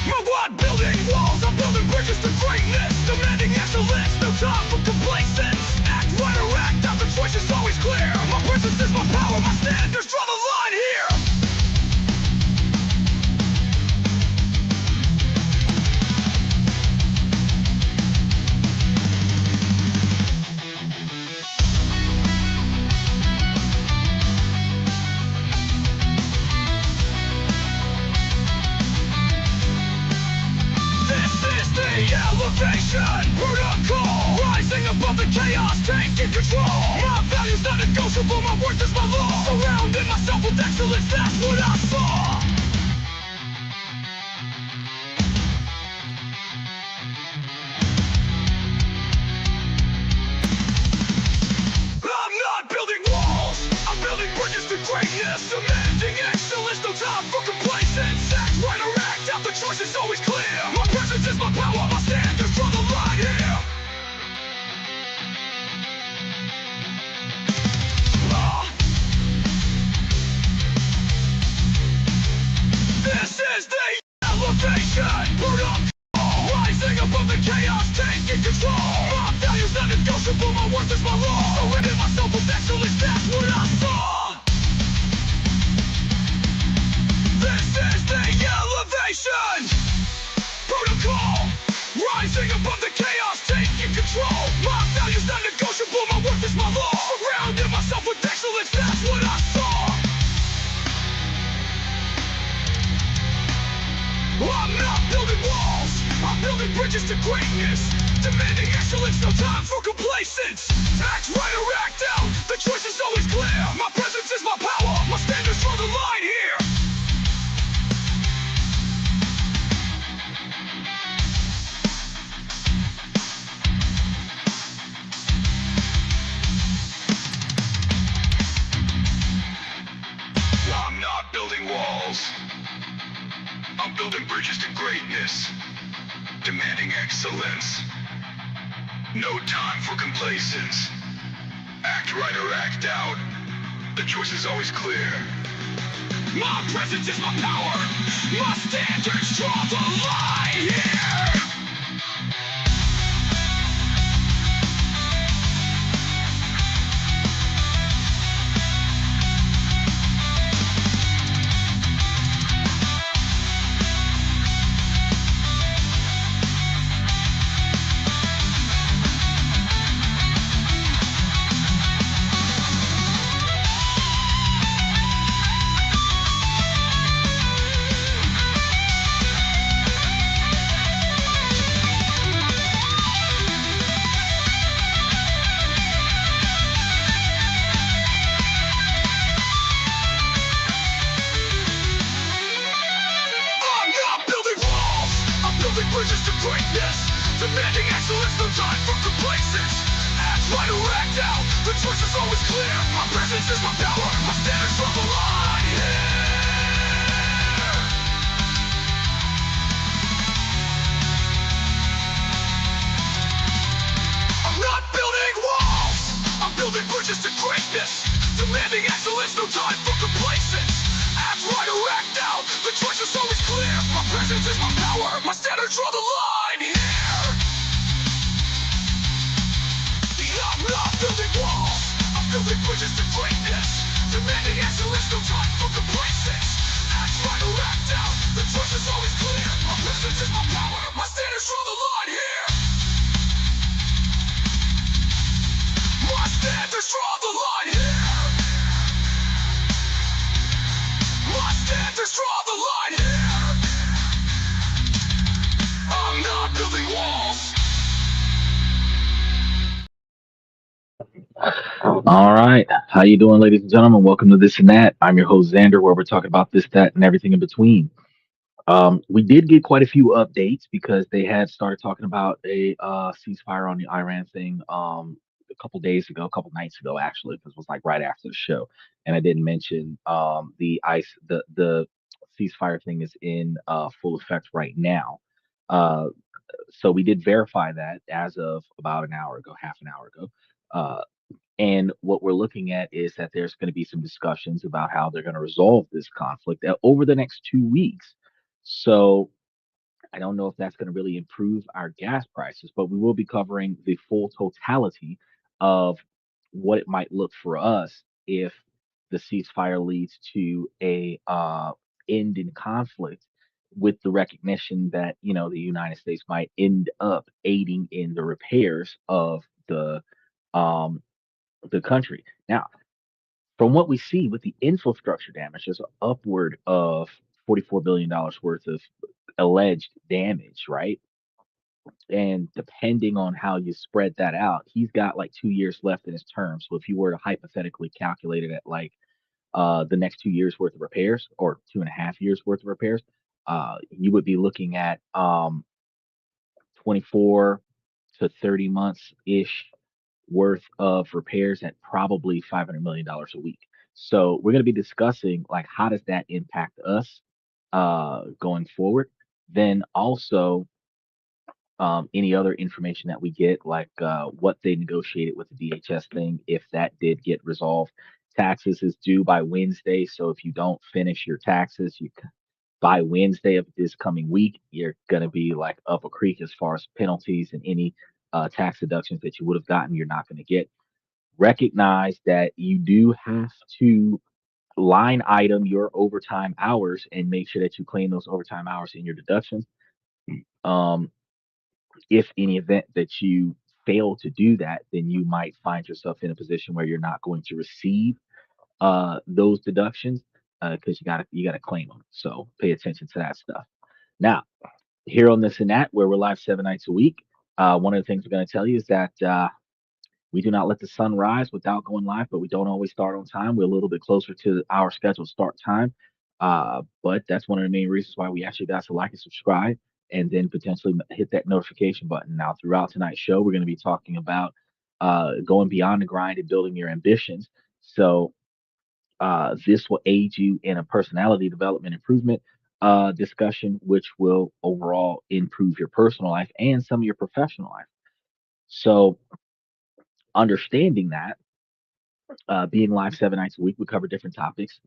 Robot building walls, I'm building bridges to greatness, demanding excellence, no time for complacence. Act right or act out, the choice is always clear. My presence is my power, my standards draw the line here. Elevation, protocol, rising above the chaos, taking control. My values not negotiable, my worth is my law. Surrounding myself with excellence, that's what I saw. I'm not building walls, I'm building bridges to greatness, demanding excellence, no time for complacence. Act right or act out, the choice is always clear. My presence is my power, my standards draw the line here. This is the elevation, protocol, rising above the chaos, taking control. My values not negotiable, my worth is my law. Surrounding myself with excellence, that's what I saw. This is the elevation, protocol, rising above the chaos, taking control. My values not negotiable, my worth is my law. Surrounding myself with excellence, that's what I saw. I'm not building walls, I'm building bridges to greatness, demanding excellence, no time for complacence. Act right or act out, the choice is always clear. My presence is my power, my standards draw the line here. I'm not building walls, I'm building bridges to greatness, demanding excellence. No time for complacence. Act right or act out. The choice is always clear. My presence is my power. My standards draw the line here. Bridges to greatness, demanding excellence, no time for complacence. Act right or act out, the choice is always clear. My presence is my power, my standards draw the line here. I'm not building walls, I'm building bridges to greatness, demanding excellence, no time for complacence. Act right or act out, the choice is always clear. My presence is my power, my standards draw the line here. I'm not building walls, I'm building bridges to greatness, demanding excellence, no time for complacence. Act right or act out, the choice is always clear. My presence is my power, my standards draw the line here. My standards draw the line here. My standards draw the line here. I'm not building walls. All right. How you doing, ladies and gentlemen? Welcome to This and That. I'm your host, Xander, where we're talking about this, that, and everything in between. We did get quite a few updates because they had started talking about a ceasefire on the Iran thing a couple days ago, a couple nights ago, actually, because it was like right after the show. And I didn't mention the ceasefire thing is in full effect right now. Uh, so we did verify that as of about an hour ago, half an hour ago. And what we're looking at is that there's going to be some discussions about how they're going to resolve this conflict over the next 2 weeks. So I don't know if that's going to really improve our gas prices, but we will be covering the full totality of what it might look for us if the ceasefire leads to a end in conflict, with the recognition that the United States might end up aiding in the repairs of um, the country. Now, from what we see with the infrastructure damage, there's upward of $44 billion worth of alleged damage, right? And depending on how you spread that out, he's got like 2 years left in his term. So if you were to hypothetically calculate it at like the next 2 years worth of repairs, or 2.5 years worth of repairs, you would be looking at 24 to 30 months ish worth of repairs at probably $500 million a week. So we're going to be discussing like how does that impact us going forward. Then also any other information that we get, like what they negotiated with the DHS thing, if that did get resolved. Taxes is due by Wednesday, so if you don't finish your taxes, by Wednesday of this coming week, you're gonna be like up a creek as far as penalties and any tax deductions that you would have gotten. You're not going to get. Recognize that you do have to line item your overtime hours and make sure that you claim those overtime hours in your deductions. Um, if any event that you fail to do that, then you might find yourself in a position where you're not going to receive those deductions because you gotta claim them. So pay attention to that stuff. Now, here on this and that, where we're live 7 nights a week, one of the things we're going to tell you is that we do not let the sun rise without going live, but we don't always start on time. We're a little bit closer to our scheduled start time. But that's one of the main reasons why we ask you guys to like and subscribe and then potentially hit that notification button. Now, throughout tonight's show, we're going to be talking about going beyond the grind and building your ambitions. So, this will aid you in a personality development improvement discussion, which will overall improve your personal life and some of your professional life. So, understanding that, being live 7 nights a week, we cover different topics.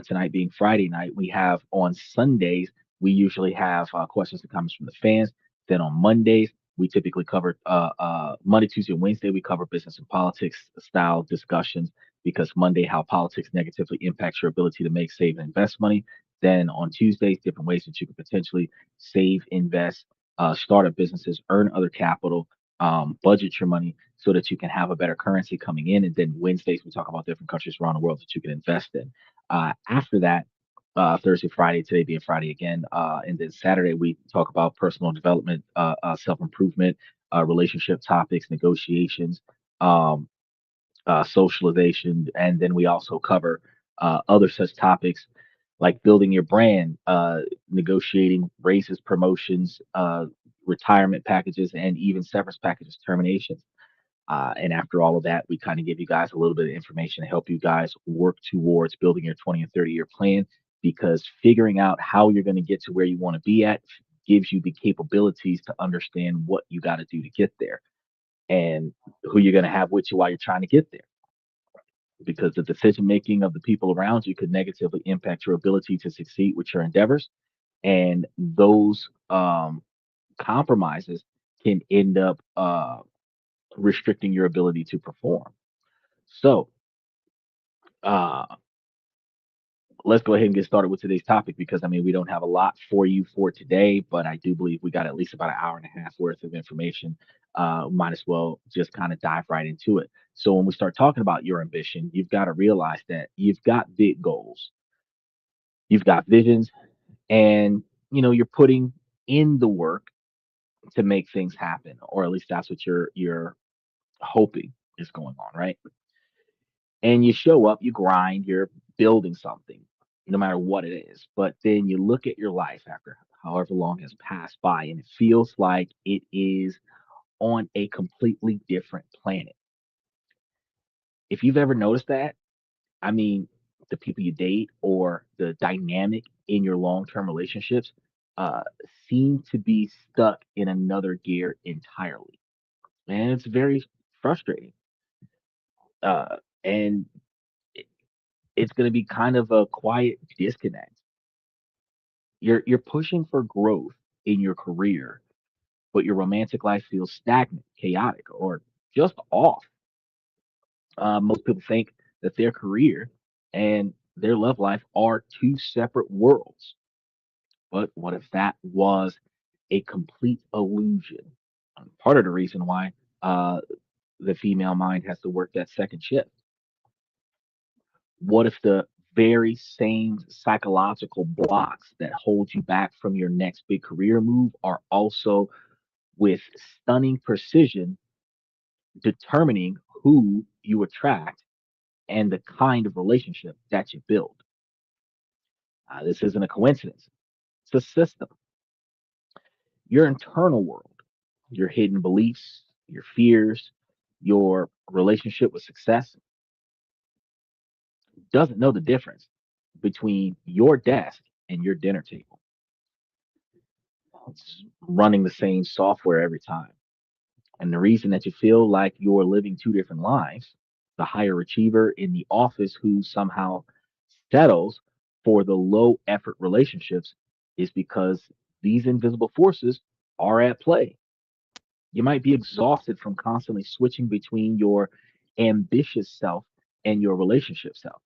Tonight being Friday night, we have on Sundays, we usually have questions and comments from the fans. Then on Mondays, we typically cover Monday, Tuesday, and Wednesday, we cover business and politics style discussions because Monday, how politics negatively impacts your ability to make, save, and invest money. Then on Tuesdays, different ways that you can potentially save, invest, start up businesses, earn other capital, budget your money so that you can have a better currency coming in. And then Wednesdays, we talk about different countries around the world that you can invest in. After that, Thursday, Friday, today being Friday again, and then Saturday, we talk about personal development, self improvement, relationship topics, negotiations, um, socialization. And then we also cover other such topics like building your brand, negotiating raises, promotions, retirement packages, and even severance packages, terminations. And after all of that, we kind of give you guys a little bit of information to help you guys work towards building your 20 and 30-year plan, because figuring out how you're going to get to where you want to be at gives you the capabilities to understand what you got to do to get there and who you're going to have with you while you're trying to get there. Because the decision making of the people around you could negatively impact your ability to succeed with your endeavors. And those compromises can end up restricting your ability to perform. So, uh, let's go ahead and get started with today's topic because I mean, we don't have a lot for you for today, but I do believe we got at least about an hour and a half worth of information. Might as well just kind of dive right into it. So, when we start talking about your ambition, you've got to realize that you've got big goals, you've got visions, and you're putting in the work to make things happen, or at least that's what you're hoping is going on, right? And you show up, you grind, you're building something, no matter what it is. But then you look at your life after however long has passed by, and it feels like it is on a completely different planet. If you've ever noticed that, I mean, the people you date or the dynamic in your long term relationships uh, seem to be stuck in another gear entirely. And it's very frustrating. And it- it's going to be kind of a quiet disconnect. You're pushing for growth in your career, but your romantic life feels stagnant, chaotic, or just off. Most people think that their career and their love life are two separate worlds. But what if that was a complete illusion? Part of the reason why uh, the female mind has to work that second shift. What if the very same psychological blocks that hold you back from your next big career move are also, with stunning precision, determining who you attract and the kind of relationship that you build? This isn't a coincidence, it's a system. Your internal world, your hidden beliefs, your fears, your relationship with success doesn't know the difference between your desk and your dinner table. It's running the same software every time. And the reason that you feel like you're living two different lives, the higher achiever in the office who somehow settles for the low effort relationships, is because these invisible forces are at play. You might be exhausted from constantly switching between your ambitious self and your relationship self,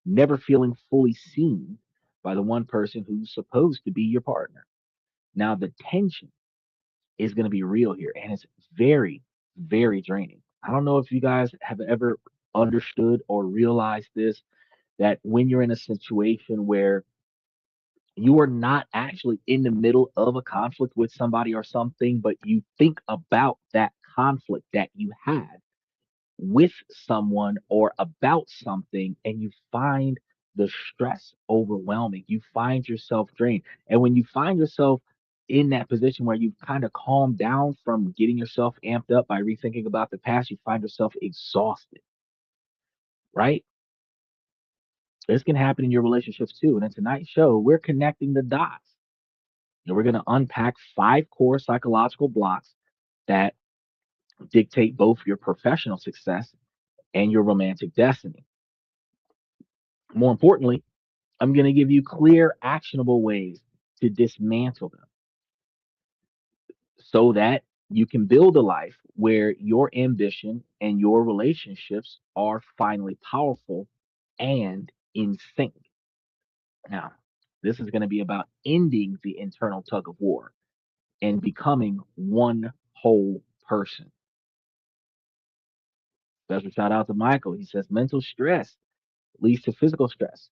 never feeling fully seen by the one person who's supposed to be your partner. Now, the tension is going to be real here, and it's very, very draining. I don't know if you guys have ever understood or realized this, that when you're in a situation where you are not actually in the middle of a conflict with somebody or something, but you think about that conflict that you had with someone or about something, and you find the stress overwhelming. You find yourself drained. And when you find yourself in that position where you've kind of calmed down from getting yourself amped up by rethinking about the past, you find yourself exhausted, right? This can happen in your relationships too. And in tonight's show, we're connecting the dots. And we're going to unpack five core psychological blocks that dictate both your professional success and your romantic destiny. More importantly, I'm going to give you clear, actionable ways to dismantle them so that you can build a life where your ambition and your relationships are finally powerful and in sync. Now, this is going to be about ending the internal tug of war and becoming one whole person. Special shout out to Michael. He says mental stress leads to physical stress.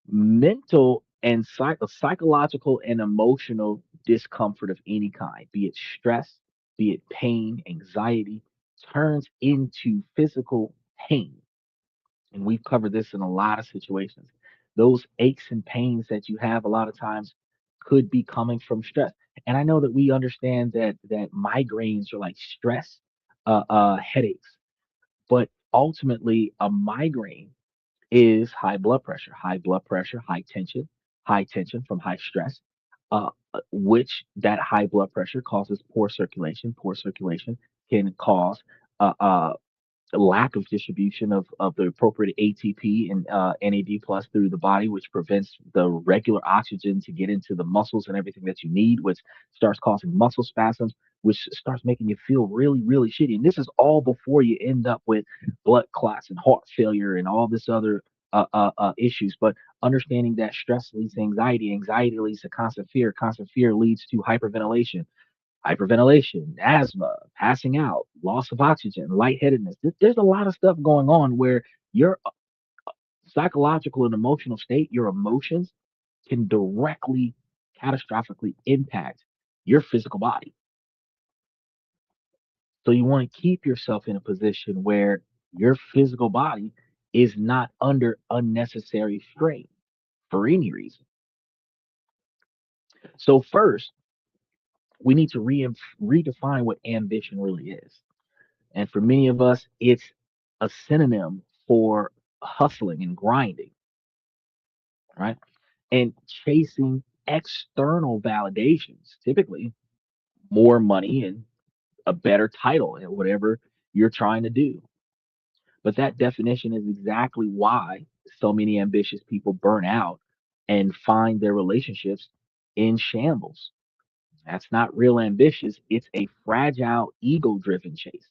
Mental and psychological and emotional discomfort of any kind, be it stress, be it pain, anxiety, turns into physical pain. And we've covered this in a lot of situations. Those aches and pains that you have a lot of times could be coming from stress. And I know that we understand that migraines are like stress headaches, but ultimately a migraine is high blood pressure, high tension from high stress, which that high blood pressure causes poor circulation. Poor circulation can cause uh, lack of distribution of the appropriate ATP and NAD plus through the body, which prevents the regular oxygen to get into the muscles and everything that you need, which starts causing muscle spasms, which starts making you feel really, really shitty. And this is all before you end up with blood clots and heart failure and all this other issues. But understanding that stress leads to anxiety, anxiety leads to constant fear leads to hyperventilation, asthma, passing out, loss of oxygen, lightheadedness. There's a lot of stuff going on where your psychological and emotional state, your emotions, can directly, catastrophically impact your physical body. So you want to keep yourself in a position where your physical body is not under unnecessary strain for any reason. So first, we need to redefine what ambition really is. And for many of us, it's a synonym for hustling and grinding, right? And chasing external validations, typically more money and a better title at whatever you're trying to do. But that definition is exactly why so many ambitious people burn out and find their relationships in shambles. That's not real ambitious. It's a fragile, ego driven chase.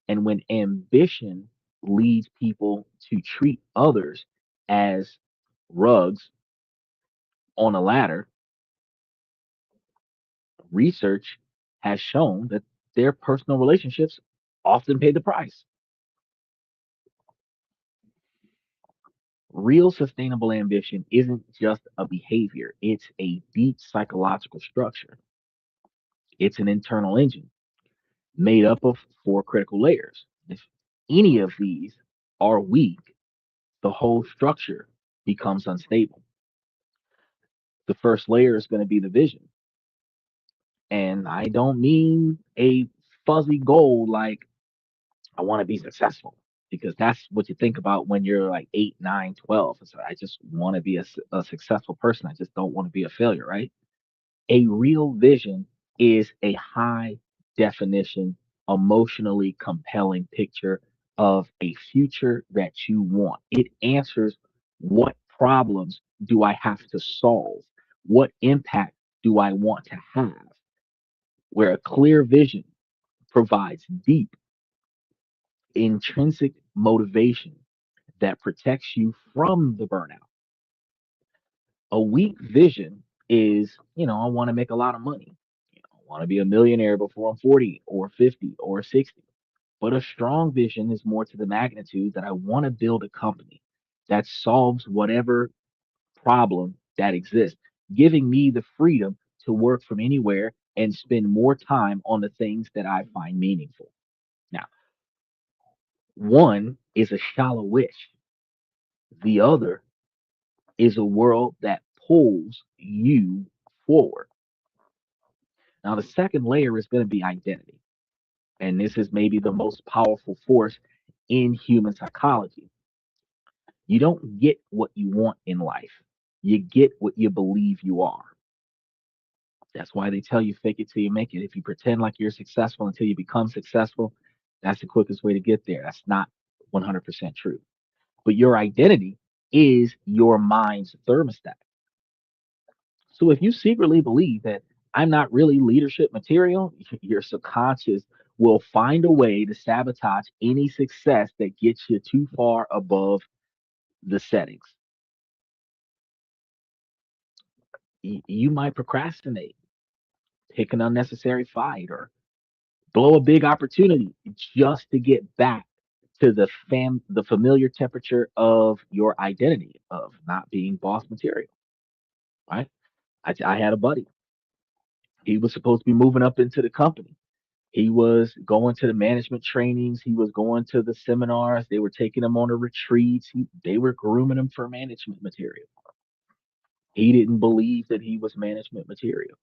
And when ambition leads people to treat others as rugs on a ladder, research has shown that their personal relationships often pay the price. Real sustainable ambition isn't just a behavior, it's a deep psychological structure. It's an internal engine made up of four critical layers. If any of these are weak, the whole structure becomes unstable. The first layer is going to be the vision. And I don't mean a fuzzy goal like I want to be successful, because that's what you think about when you're like 8, 9, 12. So I just want to be a successful person. I just don't want to be a failure, right? A real vision is a high definition, emotionally compelling picture of a future that you want. It answers, what problems do I have to solve? What impact do I want to have? Where a clear vision provides deep, intrinsic motivation that protects you from the burnout. A weak vision is, I want to make a lot of money. I want to be a millionaire before I'm 40 or 50 or 60. But a strong vision is more to the magnitude that I want to build a company that solves whatever problem that exists, giving me the freedom to work from anywhere and spend more time on the things that I find meaningful. Now, one is a shallow wish, the other is a world that pulls you forward. Now, the second layer is going to be identity. And this is maybe the most powerful force in human psychology. You don't get what you want in life, you get what you believe you are. That's why they tell you fake it till you make it. If you pretend like you're successful until you become successful, that's the quickest way to get there. That's not 100% true. But your identity is your mind's thermostat. So if you secretly believe that I'm not really leadership material, your subconscious will find a way to sabotage any success that gets you too far above the settings. You might procrastinate, pick an unnecessary fight, or blow a big opportunity just to get back to the familiar temperature of your identity of not being boss material, right? I had a buddy. He was supposed to be moving up into the company. He was going to the management trainings. He was going to the seminars. They were taking him on the retreats. They were grooming him for management material. He didn't believe that he was management material.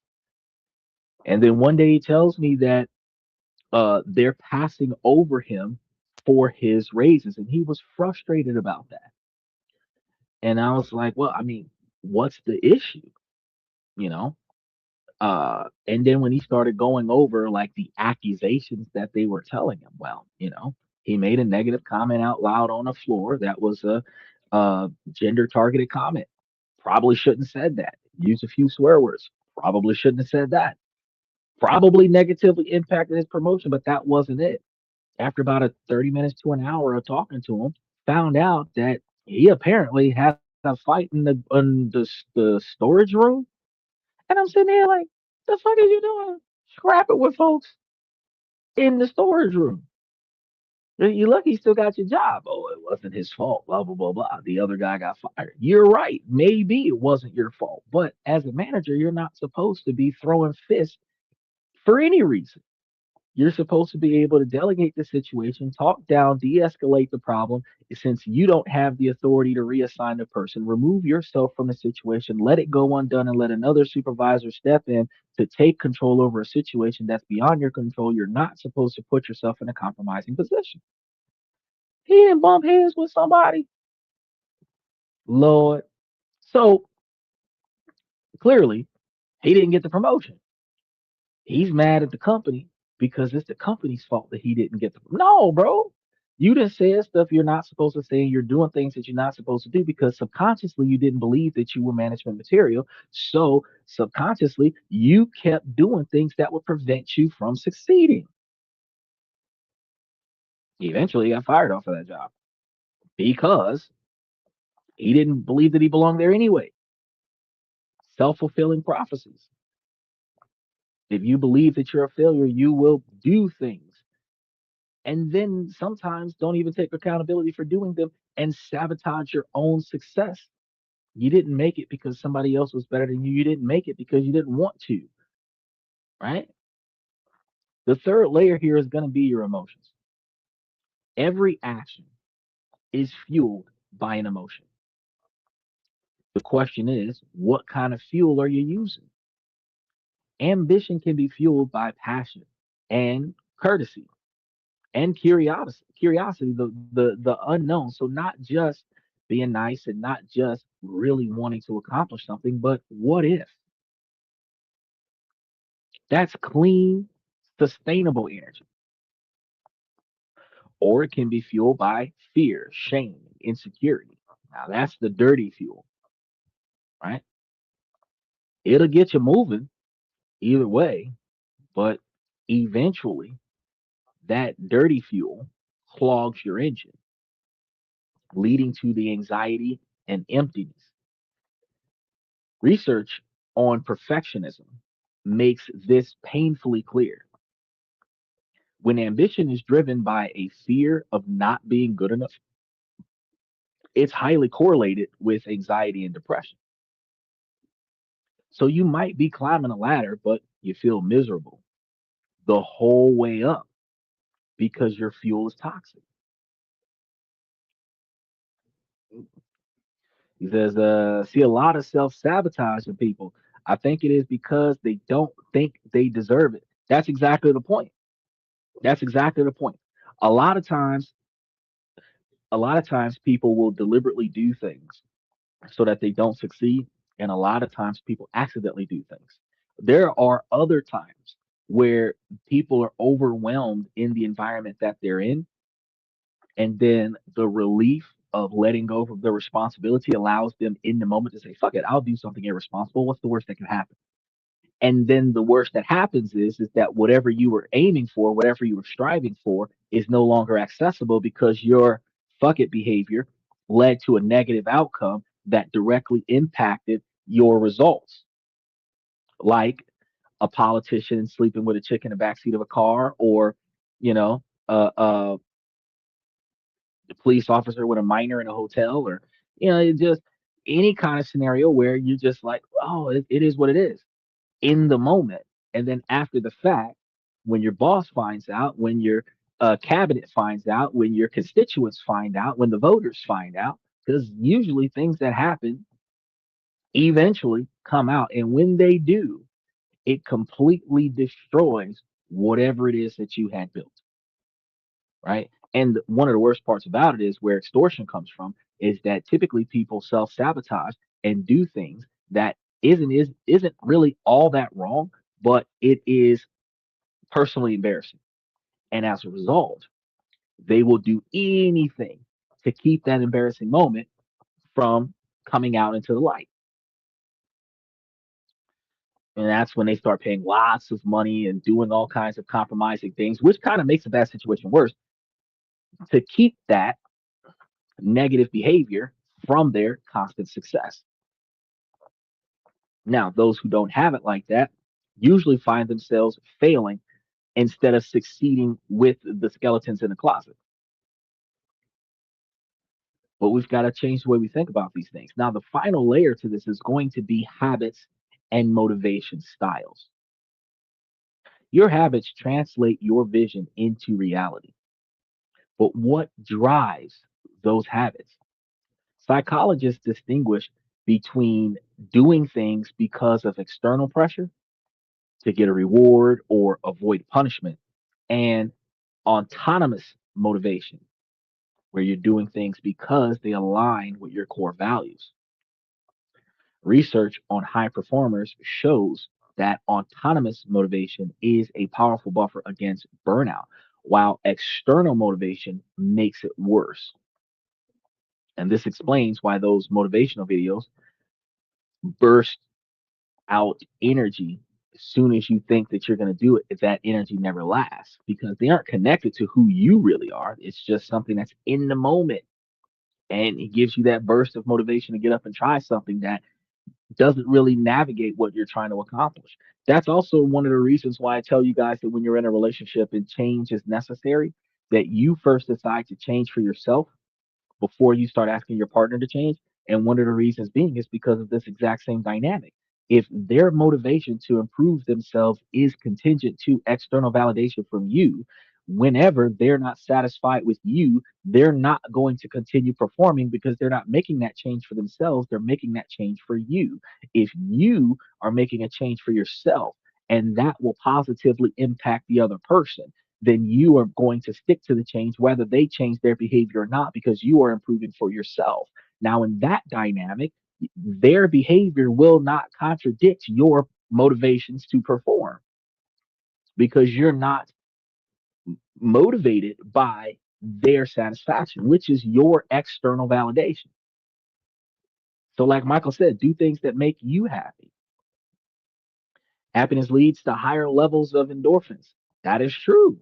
And then one day he tells me that they're passing over him for his raises, and he was frustrated about that. And I was like, well, I mean, what's the issue? You know, and then when he started going over like the accusations that they were telling him, well, he made a negative comment out loud on the floor that was a gender targeted comment. Probably shouldn't have said that. Used a few swear words. Probably shouldn't have said that. Probably negatively impacted his promotion, but that wasn't it. After about a 30 minutes to an hour of talking to him, found out that he apparently had a fight in the storage room. And I'm sitting there like, the fuck are you doing? Scrapping with folks in the storage room. You lucky he still got your job. Oh, it wasn't his fault. Blah blah blah blah. The other guy got fired. You're right. Maybe it wasn't your fault, but as a manager, you're not supposed to be throwing fists for any reason. You're supposed to be able to delegate the situation, talk down, de escalate the problem. Since you don't have the authority to reassign the person, remove yourself from the situation, let it go undone, and let another supervisor step in to take control over a situation that's beyond your control. You're not supposed to put yourself in a compromising position. He didn't bump heads with somebody, Lord. So clearly, he didn't get the promotion. He's mad at the company because it's the company's fault that he didn't get the. No, bro. You done said stuff you're not supposed to say. You're doing things that you're not supposed to do because subconsciously you didn't believe that you were management material. So subconsciously you kept doing things that would prevent you from succeeding. Eventually, he got fired off of that job because he didn't believe that he belonged there anyway. Self fulfilling prophecies. If you believe that you're a failure, you will do things and then sometimes don't even take accountability for doing them and sabotage your own success. You didn't make it because somebody else was better than you. You didn't make it because you didn't want to, right? The third layer here is going to be your emotions. Every action is fueled by an emotion. The question is, what kind of fuel are you using? Ambition can be fueled by passion and courtesy and curiosity, the unknown. So not just being nice and not just really wanting to accomplish something, but what if? That's clean, sustainable energy. Or it can be fueled by fear, shame, insecurity. Now that's the dirty fuel, right? It'll get you moving either way, but eventually that dirty fuel clogs your engine, leading to the anxiety and emptiness. Research on perfectionism makes this painfully clear. When ambition is driven by a fear of not being good enough, it's highly correlated with anxiety and depression. So you might be climbing a ladder, but you feel miserable the whole way up because your fuel is toxic. He says, see a lot of self sabotage in people. I think it is because they don't think they deserve it. That's exactly the point. That's exactly the point. A lot of times, a lot of times people will deliberately do things so that they don't succeed. And a lot of times people accidentally do things. There are other times where people are overwhelmed in the environment that they're in. And then the relief of letting go of the responsibility allows them in the moment to say, fuck it, I'll do something irresponsible. What's the worst that can happen? And then the worst that happens is that whatever you were aiming for, whatever you were striving for, is no longer accessible because your fuck it behavior led to a negative outcome that directly impacted your results, like a politician sleeping with a chick in the backseat of a car, or you know, a police officer with a minor in a hotel, or it just any kind of scenario where you just like, oh, it is what it is in the moment. And then after the fact, when your boss finds out, when your cabinet finds out, when your constituents find out, when the voters find out, because usually things that happen eventually come out. And when they do, it completely destroys whatever it is that you had built, right? And one of the worst parts about it is where extortion comes from is that typically people self sabotage and do things that isn't really all that wrong, but it is personally embarrassing. And as a result, they will do anything to keep that embarrassing moment from coming out into the light. And that's when they start paying lots of money and doing all kinds of compromising things, which kind of makes a bad situation worse to keep that negative behavior from their constant success. Now, those who don't have it like that usually find themselves failing instead of succeeding with the skeletons in the closet. But we've got to change the way we think about these things. Now, the final layer to this is going to be habits and motivation styles. Your habits translate your vision into reality. But what drives those habits? Psychologists distinguish between doing things because of external pressure to get a reward or avoid punishment and autonomous motivation, where you're doing things because they align with your core values. Research on high performers shows that autonomous motivation is a powerful buffer against burnout. while external motivation makes it worse. And this explains why those motivational videos burst out energy as soon as you think that you're going to do it, if that energy never lasts because they aren't connected to who you really are. It's just something that's in the moment. And it gives you that burst of motivation to get up and try something that doesn't really navigate what you're trying to accomplish. That's also one of the reasons why I tell you guys that when you're in a relationship and change is necessary, that you first decide to change for yourself before you start asking your partner to change. And one of the reasons being is because of this exact same dynamic. If their motivation to improve themselves is contingent to external validation from you, whenever they're not satisfied with you, they're not going to continue performing because they're not making that change for themselves. They're making that change for you. If you are making a change for yourself, and that will positively impact the other person, then you are going to stick to the change whether they change their behavior or not because you are improving for yourself. Now, in that dynamic, their behavior will not contradict your motivations to perform because you're not motivated by their satisfaction, which is your external validation. So, like Michael said, do things that make you happy. Happiness leads to higher levels of endorphins. That is true.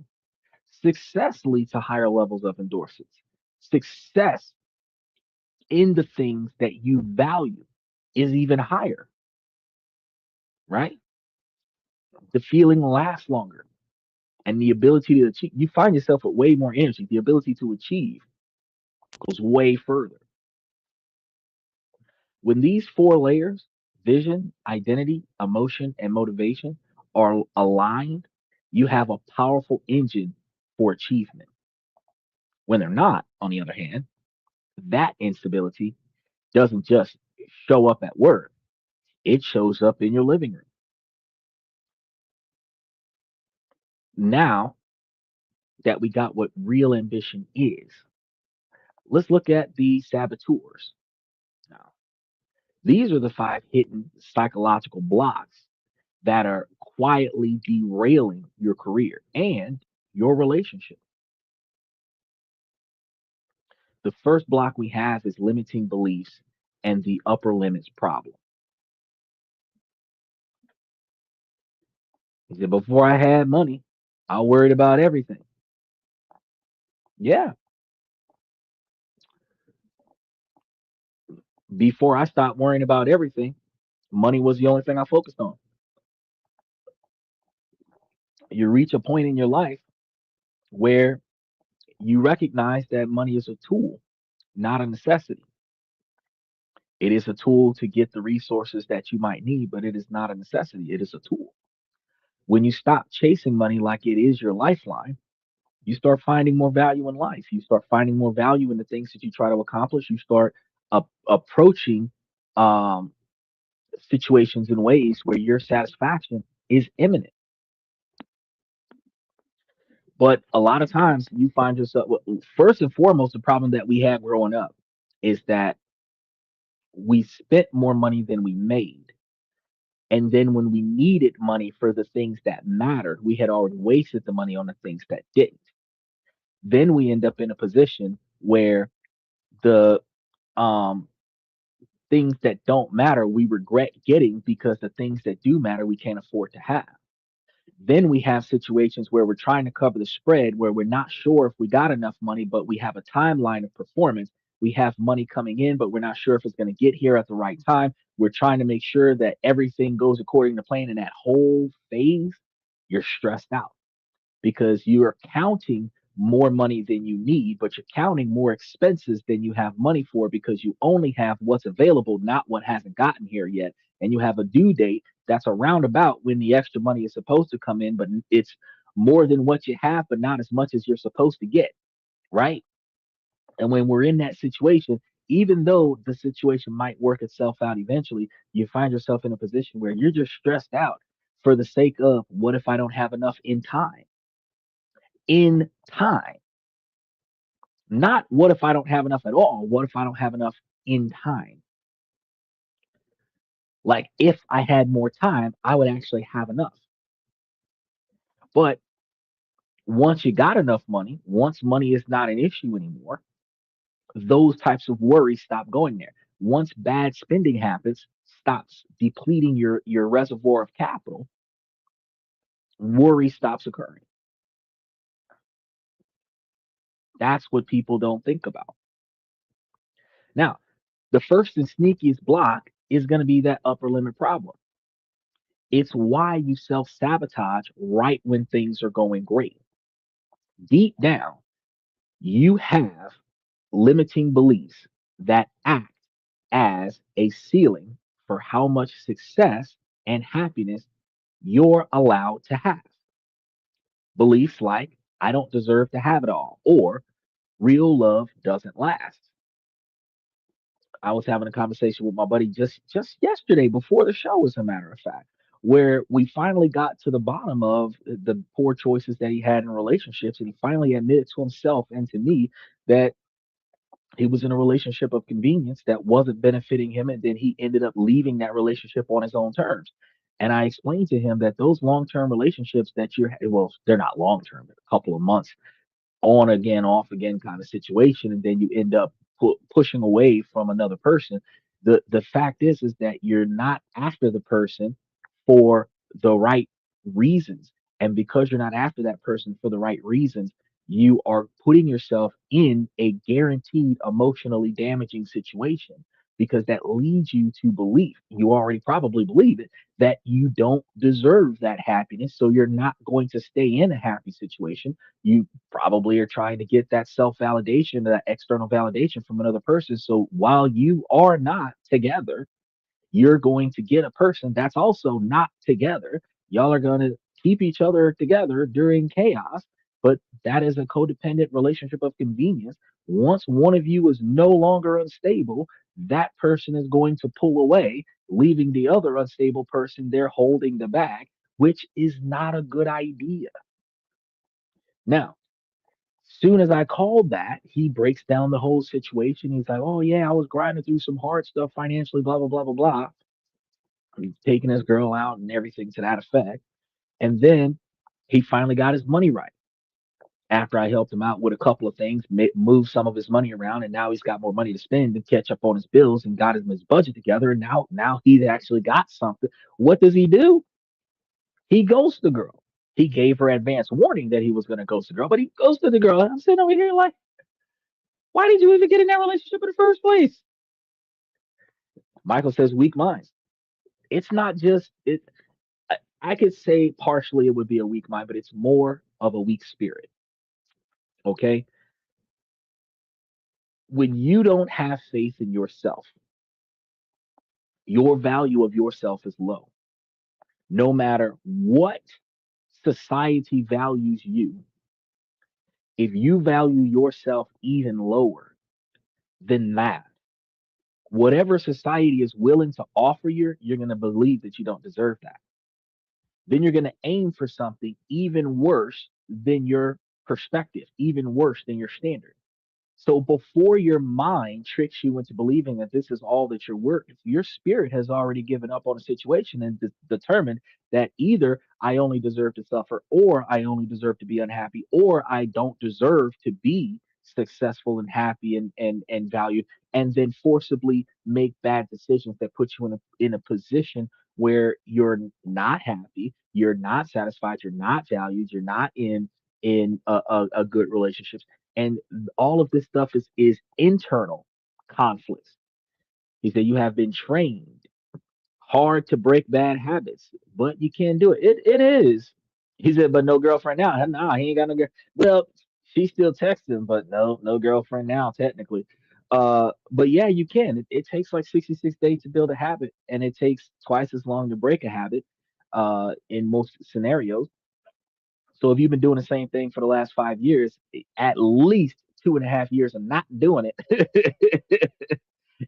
Success leads to higher levels of endorphins. Success in the things that you value is even higher, right? The feeling lasts longer and the ability to achieve, you find yourself with way more energy. The ability to achieve goes way further. When these four layers, vision, identity, emotion, and motivation, are aligned, you have a powerful engine for achievement. When they're not, on the other hand, that instability doesn't just show up at work, it shows up in your living room. Now that we got what real ambition is, let's look at the saboteurs. Now, these are the five hidden psychological blocks that are quietly derailing your career and your relationship. The first block we have is limiting beliefs and the upper limits problem. He said, before I had money, I worried about everything. Yeah, before I stopped worrying about everything, money was the only thing I focused on. You reach a point in your life where you recognize that money is a tool, not a necessity. It is a tool to get the resources that you might need, but it is not a necessity. It is a tool. When you stop chasing money like it is your lifeline, you start finding more value in life. You start finding more value in the things that you try to accomplish. You start approaching um, situations in ways where your satisfaction is imminent. But a lot of times you find yourself, well, first and foremost, the problem that we had growing up is that we spent more money than we made. And then when we needed money for the things that mattered, we had already wasted the money on the things that didn't. Then we end up in a position where the um, things that don't matter we regret getting because the things that do matter we can't afford to have. Then we have situations where we're trying to cover the spread where we're not sure if we got enough money, but we have a timeline of performance. We have money coming in, but we're not sure if it's going to get here at the right time. We're trying to make sure that everything goes according to plan in that whole phase. You're stressed out because you are counting more money than you need, but you're counting more expenses than you have money for because you only have what's available, not what hasn't gotten here yet. And you have a due date that's around about when the extra money is supposed to come in, but it's more than what you have, but not as much as you're supposed to get, right? And when we're in that situation, even though the situation might work itself out eventually, you find yourself in a position where you're just stressed out for the sake of what if I don't have enough in time? In time. Not what if I don't have enough at all? What if I don't have enough in time? Like if I had more time, I would actually have enough. But Once you got enough money, once money is not an issue anymore, those types of worries stop going there. Once bad spending habits stops depleting your reservoir of capital, worry stops occurring. That's what people don't think about. Now, the first and sneakiest block is going to be that upper limit problem. It's why you self sabotage right when things are going great. Deep down, you have limiting beliefs that act as a ceiling for how much success and happiness you're allowed to have. Beliefs like, I don't deserve to have it all, or real love doesn't last. I was having a conversation with my buddy just yesterday before the show, as a matter of fact, where we finally got to the bottom of the poor choices that he had in relationships, and he finally admitted to himself and to me that he was in a relationship of convenience that wasn't benefiting him, and then he ended up leaving that relationship on his own terms. And I explained to him that those long-term relationships that you're, well, they're not long-term, they're a couple of months on again, off again kind of situation, and then you end up pushing away from another person. The fact is that you're not after the person for the right reasons, and because you're not after that person for the right reasons, you are putting yourself in a guaranteed emotionally damaging situation, because that leads you to believe, you already probably believe it, that you don't deserve that happiness, so you're not going to stay in a happy situation. You probably are trying to get that self validation, that external validation from another person. So while you are not together, you're going to get a person that's also not together. Y'all are going to keep each other together during chaos, but that is a codependent relationship of convenience. Once one of you is no longer unstable, that person is going to pull away, leaving the other unstable person there holding the bag, which is not a good idea. Now, soon as I called that, he breaks down the whole situation. He's like, "Oh yeah, I was grinding through some hard stuff financially, blah blah blah blah blah." He's taking his girl out and everything to that effect. And then he finally got his money right after I helped him out with a couple of things, move some of his money around, and now he's got more money to spend and catch up on his bills and got his budget together. And now he's actually got something. What does he do? He ghosts the girl. He gave her advance warning that he was going to ghost the girl, but he ghosted the girl. And I'm sitting over here like, why did you even get in that relationship in the first place? Michael says weak minds. It's not just it. I could say partially it would be a weak mind, but it's more of a weak spirit. Okay. When you don't have faith in yourself, your value of yourself is low. No matter what society values you, if you value yourself even lower than that, whatever society is willing to offer you, you're going to believe that you don't deserve that. Then you're going to aim for something even worse than your perspective, even worse than your standard. So before your mind tricks you into believing that this is all that you're worth, your spirit has already given up on a situation and determined that either I only deserve to suffer, or I only deserve to be unhappy, or I don't deserve to be successful and happy and valued, and then forcibly make bad decisions that put you in a position where you're not happy, you're not satisfied, you're not valued, you're not in a good relationship, and all of this stuff is internal conflicts. He said you have been trained hard to break bad habits, but you can't do it. It is. He said, but no girlfriend now. No, he ain't got no girl. Well, she still texts him, but no girlfriend now, technically. But yeah, you can. It takes like 66 days to build a habit, and it takes twice as long to break a habit, in most scenarios. So if you've been doing the same thing for the last 5 years, at least 2.5 years of not doing it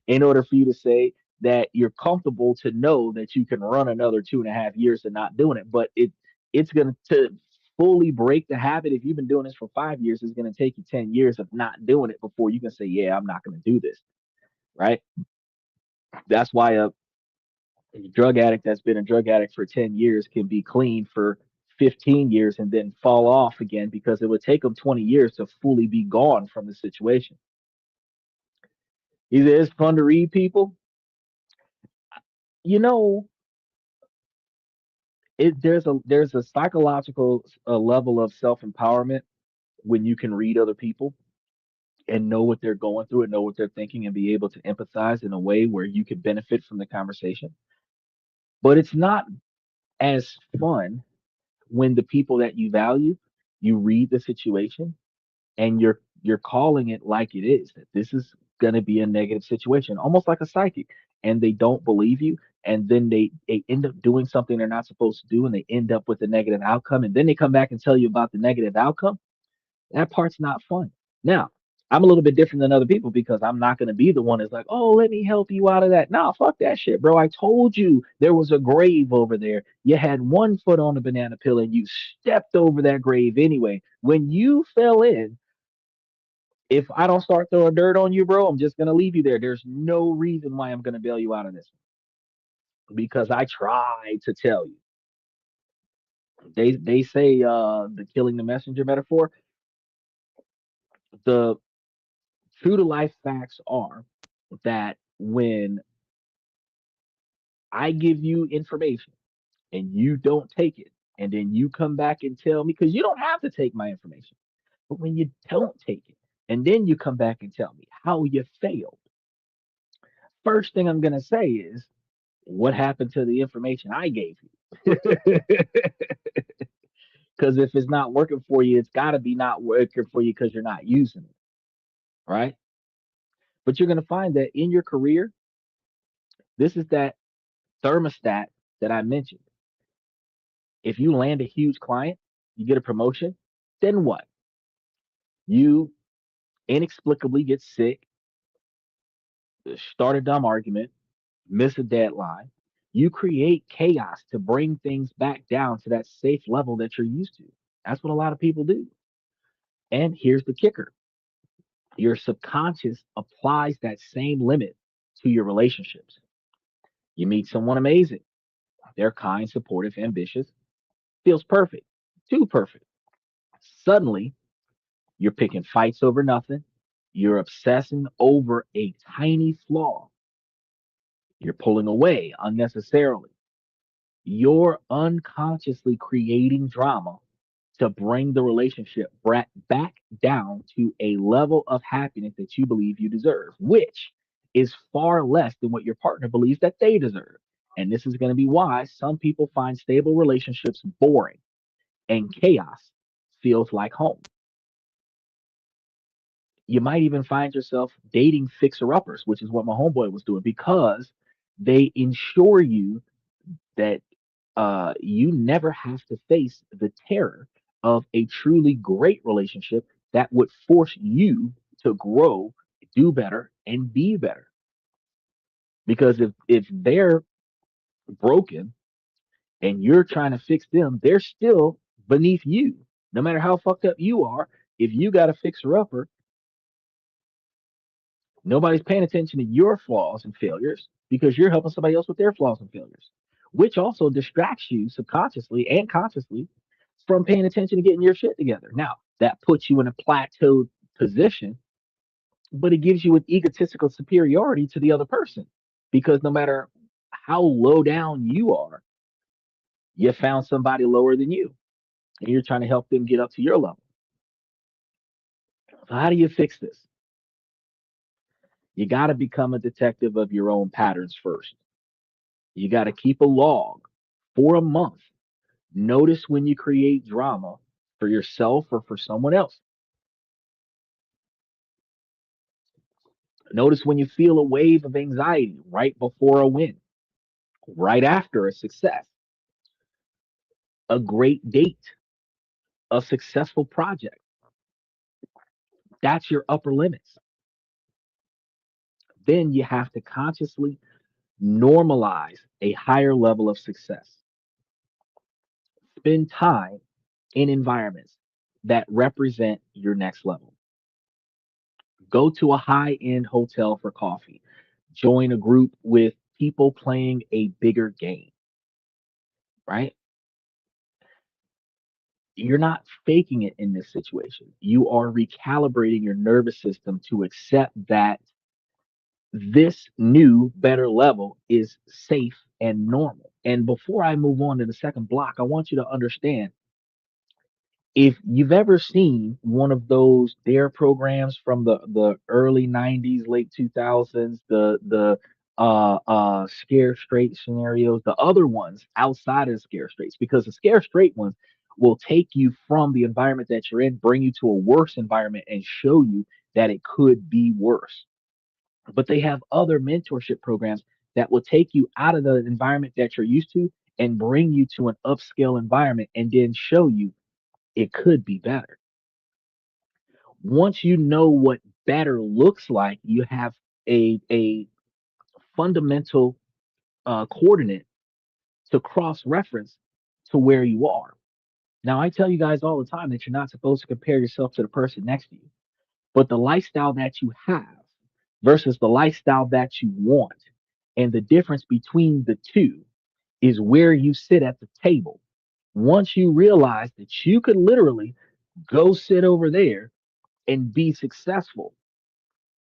in order for you to say that you're comfortable to know that you can run another 2.5 years of not doing it. But it's going to fully break the habit. If you've been doing this for 5 years, it's going to take you 10 years of not doing it before you can say, yeah, I'm not going to do this. Right. That's why a drug addict that's been a drug addict for 10 years can be clean for 15 years and then fall off again because it would take them 20 years to fully be gone from the situation. Either it's fun to read people, you know, there's a psychological level of self empowerment when you can read other people and know what they're going through and know what they're thinking and be able to empathize in a way where you can benefit from the conversation. But it's not as fun when the people that you value, you read the situation and you're calling it like it is, that this is going to be a negative situation, almost like a psychic, and they don't believe you, and then they end up doing something they're not supposed to do, and they end up with a negative outcome, and then they come back and tell you about the negative outcome. That part's not fun. Now, I'm a little bit different than other people because I'm not going to be the one that's like, oh, let me help you out of that. Nah, fuck that shit, bro. I told you there was a grave over there. You had one foot on the banana peel and you stepped over that grave anyway. When you fell in, if I don't start throwing dirt on you, bro, I'm just going to leave you there. There's no reason why I'm going to bail you out of this because I tried to tell you. They say the killing the messenger metaphor. The true to life facts are that when I give you information and you don't take it, and then you come back and tell me, because you don't have to take my information, but when you don't take it, and then you come back and tell me how you failed, first thing I'm going to say is, what happened to the information I gave you? Because if it's not working for you, it's got to be not working for you because you're not using it, right? But you're going to find that in your career, this is that thermostat that I mentioned. If you land a huge client, you get a promotion, then what? You inexplicably get sick, start a dumb argument, miss a deadline. You create chaos to bring things back down to that safe level that you're used to. That's what a lot of people do. And here's the kicker: your subconscious applies that same limit to your relationships. You meet someone amazing, they're kind, supportive, ambitious, feels perfect, too perfect. Suddenly, you're picking fights over nothing. You're obsessing over a tiny flaw. You're pulling away unnecessarily. You're unconsciously creating drama to bring the relationship back down to a level of happiness that you believe you deserve, which is far less than what your partner believes that they deserve. And this is going to be why some people find stable relationships boring and chaos feels like home. You might even find yourself dating fixer uppers, which is what my homeboy was doing, because they ensure you that you never have to face the terror of a truly great relationship that would force you to grow, do better, and be better. Because if they're broken and you're trying to fix them, they're still beneath you. No matter how fucked up you are, if you got a fixer upper, nobody's paying attention to your flaws and failures because you're helping somebody else with their flaws and failures, which also distracts you subconsciously and consciously from paying attention to getting your shit together. Now, that puts you in a plateaued position, but it gives you an egotistical superiority to the other person because no matter how low down you are, you found somebody lower than you and you're trying to help them get up to your level. So, how do you fix this? You got to become a detective of your own patterns first. You got to keep a log for a month. Notice when you create drama for yourself or for someone else. Notice when you feel a wave of anxiety right before a win, right after a success, a great date, a successful project. That's your upper limits. Then you have to consciously normalize a higher level of success. Spend time in environments that represent your next level. Go to a high end hotel for coffee. Join a group with people playing a bigger game, right? You're not faking it in this situation. You are recalibrating your nervous system to accept that this new, better level is safe and normal. And before I move on to the second block, I want you to understand, if you've ever seen one of those dare programs from the early 90s, late 2000s, the scare straight scenarios, the other ones outside of the scare straights, because the scare straight ones will take you from the environment that you're in, bring you to a worse environment, and show you that it could be worse. But they have other mentorship programs that will take you out of the environment that you're used to and bring you to an upscale environment and then show you it could be better. Once you know what better looks like, you have a fundamental coordinate to cross reference to where you are. Now, I tell you guys all the time that you're not supposed to compare yourself to the person next to you, but the lifestyle that you have versus the lifestyle that you want, and the difference between the two is where you sit at the table. Once you realize that you could literally go sit over there and be successful,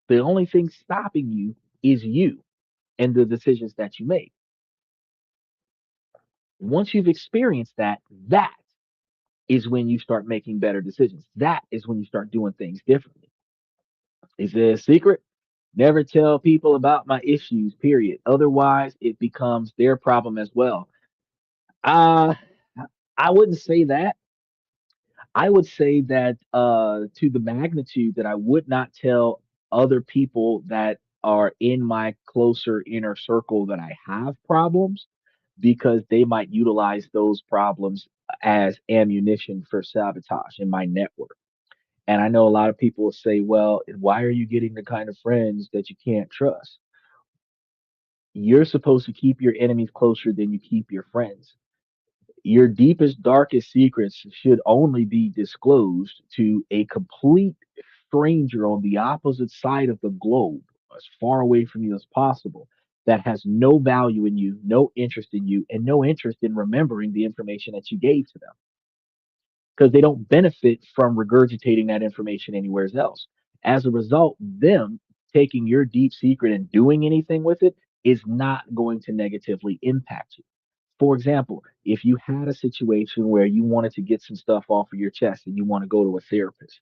the only thing stopping you is you and the decisions that you make. Once you've experienced that, that is when you start making better decisions. That is when you start doing things differently. Is it a secret? Never tell people about my issues, period. Otherwise, it becomes their problem as well. Uh, I wouldn't say that. I would say that to the magnitude that I would not tell other people that are in my closer inner circle that I have problems, because they might utilize those problems as ammunition for sabotage in my network. And I know a lot of people will say, well, why are you getting the kind of friends that you can't trust? You're supposed to keep your enemies closer than you keep your friends. Your deepest, darkest secrets should only be disclosed to a complete stranger on the opposite side of the globe, as far away from you as possible, that has no value in you, no interest in you, and no interest in remembering the information that you gave to them, because they don't benefit from regurgitating that information anywhere else. As a result, them taking your deep secret and doing anything with it is not going to negatively impact you. For example, if you had a situation where you wanted to get some stuff off of your chest and you want to go to a therapist,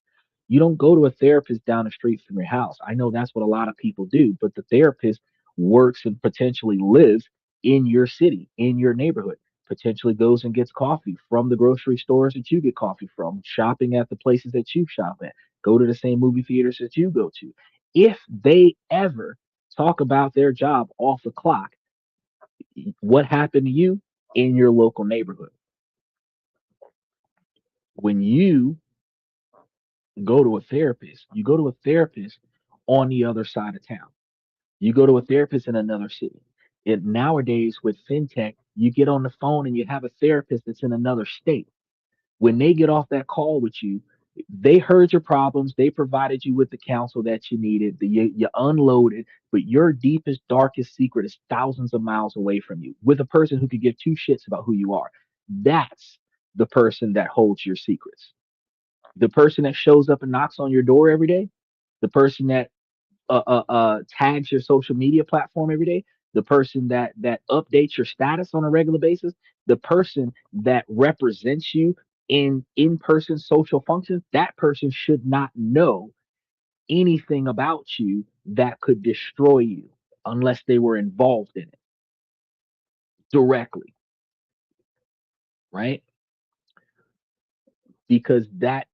you don't go to a therapist down the street from your house. I know that's what a lot of people do, but the therapist works and potentially lives in your city, in your neighborhood, potentially goes and gets coffee from the grocery stores that you get coffee from, shopping at the places that you shop at, go to the same movie theaters that you go to. If they ever talk about their job off the clock, what happened to you in your local neighborhood? When you go to a therapist, you go to a therapist on the other side of town. You go to a therapist in another city. And nowadays with fintech, you get on the phone and you have a therapist that's in another state. When they get off that call with you, they heard your problems. They provided you with the counsel that you needed. You unloaded, but your deepest, darkest secret is thousands of miles away from you with a person who could give two shits about who you are. That's the person that holds your secrets. The person that shows up and knocks on your door every day, the person that tags your social media platform every day, the person that updates your status on a regular basis, the person that represents you in-person social functions, that person should not know anything about you that could destroy you unless they were involved in it directly, right? Because that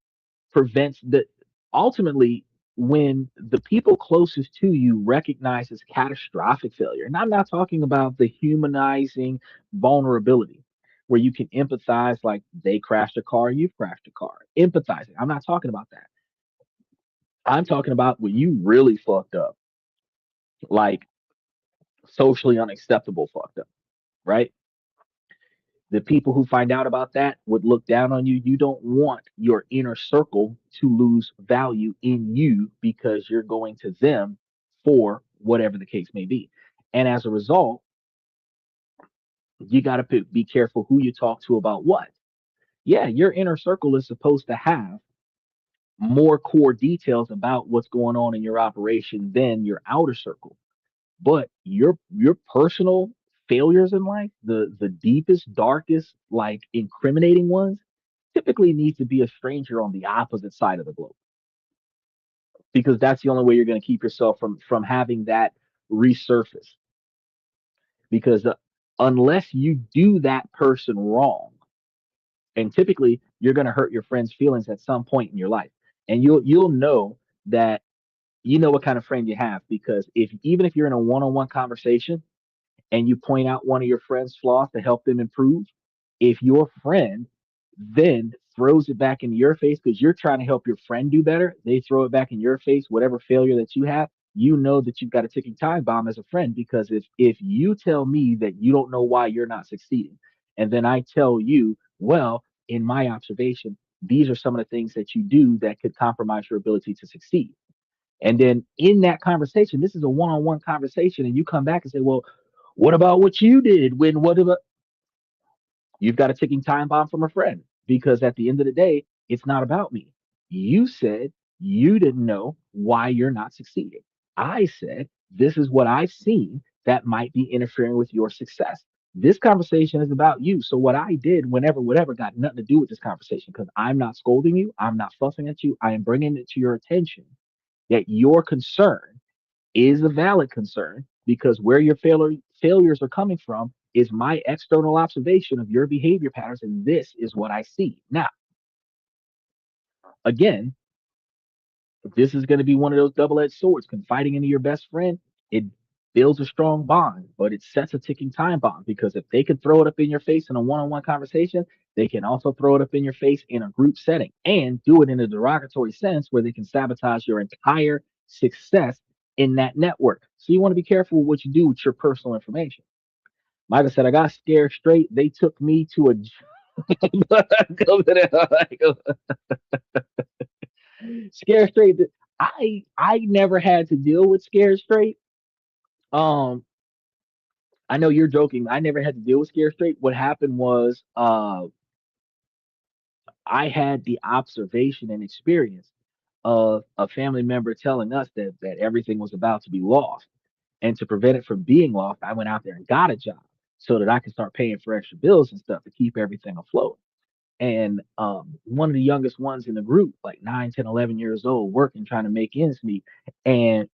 prevents the ultimately, when the people closest to you recognize as catastrophic failure, and I'm not talking about the humanizing vulnerability where you can empathize, like they crashed a car, you've crashed a car, empathizing. I'm not talking about that. I'm talking about when you really fucked up, like socially unacceptable fucked up, right? The people who find out about that would look down on you. You don't want your inner circle to lose value in you because you're going to them for whatever the case may be. And as a result, you got to be careful who you talk to about what. Yeah, your inner circle is supposed to have more core details about what's going on in your operation than your outer circle. But your personal failures in life, the deepest, darkest, like incriminating ones, typically needs to be a stranger on the opposite side of the globe, because that's the only way you're going to keep yourself from having that resurface. Because unless you do that person wrong, and typically you're going to hurt your friend's feelings at some point in your life, and you'll know that you know what kind of friend you have, because if even if you're in a one-on-one conversation and you point out one of your friend's flaws to help them improve, if your friend then throws it back in your face because you're trying to help your friend do better, they throw it back in your face, whatever failure that you have, you know that you've got a ticking time bomb as a friend. Because if you tell me that you don't know why you're not succeeding, and then I tell you, well, in my observation, these are some of the things that you do that could compromise your ability to succeed. And then in that conversation, this is a one-on-one conversation, and you come back and say, well, what about what you did when what about, you've got a ticking time bomb from a friend, because at the end of the day, it's not about me. You said you didn't know why you're not succeeding. I said, this is what I've seen that might be interfering with your success. This conversation is about you. So what I did, whenever, whatever, got nothing to do with this conversation, because I'm not scolding you. I'm not fussing at you. I am bringing it to your attention that your concern is a valid concern, because where your failures are coming from is my external observation of your behavior patterns, and this is what I see. Now, again, this is going to be one of those double-edged swords. Confiding into your best friend, it builds a strong bond, but it sets a ticking time bomb, because if they can throw it up in your face in a one-on-one conversation, they can also throw it up in your face in a group setting and do it in a derogatory sense where they can sabotage your entire success in that network. So you want to be careful with what you do with your personal information. Michael said, I got scared straight. They took me to a scared straight. I never had to deal with scared straight. Um, I know you're joking. I never had to deal with scared straight. What happened was, I had the observation and experience of a family member telling us that everything was about to be lost. And to prevent it from being lost, I went out there and got a job so that I could start paying for extra bills and stuff to keep everything afloat. And one of the youngest ones in the group, like 9, 10, 11 years old, working, trying to make ends meet, and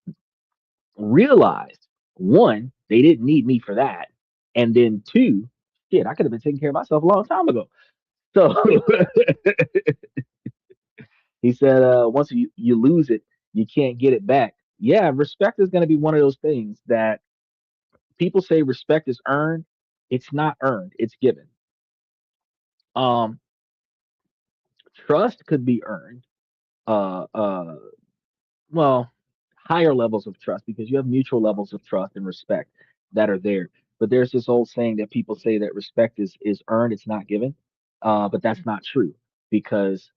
realized, one, they didn't need me for that. And then two, shit, I could have been taking care of myself a long time ago. So he said, once you lose it, you can't get it back. Yeah, respect is going to be one of those things that people say respect is earned. It's not earned, it's given. Um, Trust could be earned. Uh, uh, well, higher levels of trust, because you have mutual levels of trust and respect that are there. But there's this old saying that people say that respect is earned, it's not given. But that's not true, because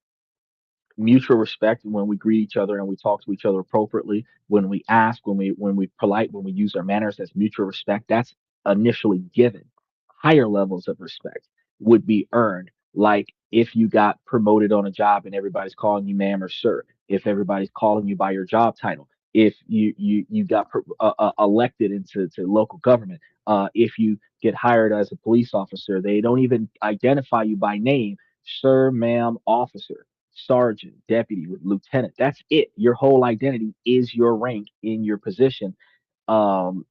mutual respect, when we greet each other and we talk to each other appropriately, when we ask, when we polite, when we use our manners, that's mutual respect. That's initially given. Higher levels of respect would be earned, like if you got promoted on a job and everybody's calling you ma'am or sir, if everybody's calling you by your job title, if you got elected into to local government, if you get hired as a police officer, they don't even identify you by name, sir, ma'am, officer, sergeant, deputy, lieutenant. That's it. Your whole identity is your rank in your position. Um,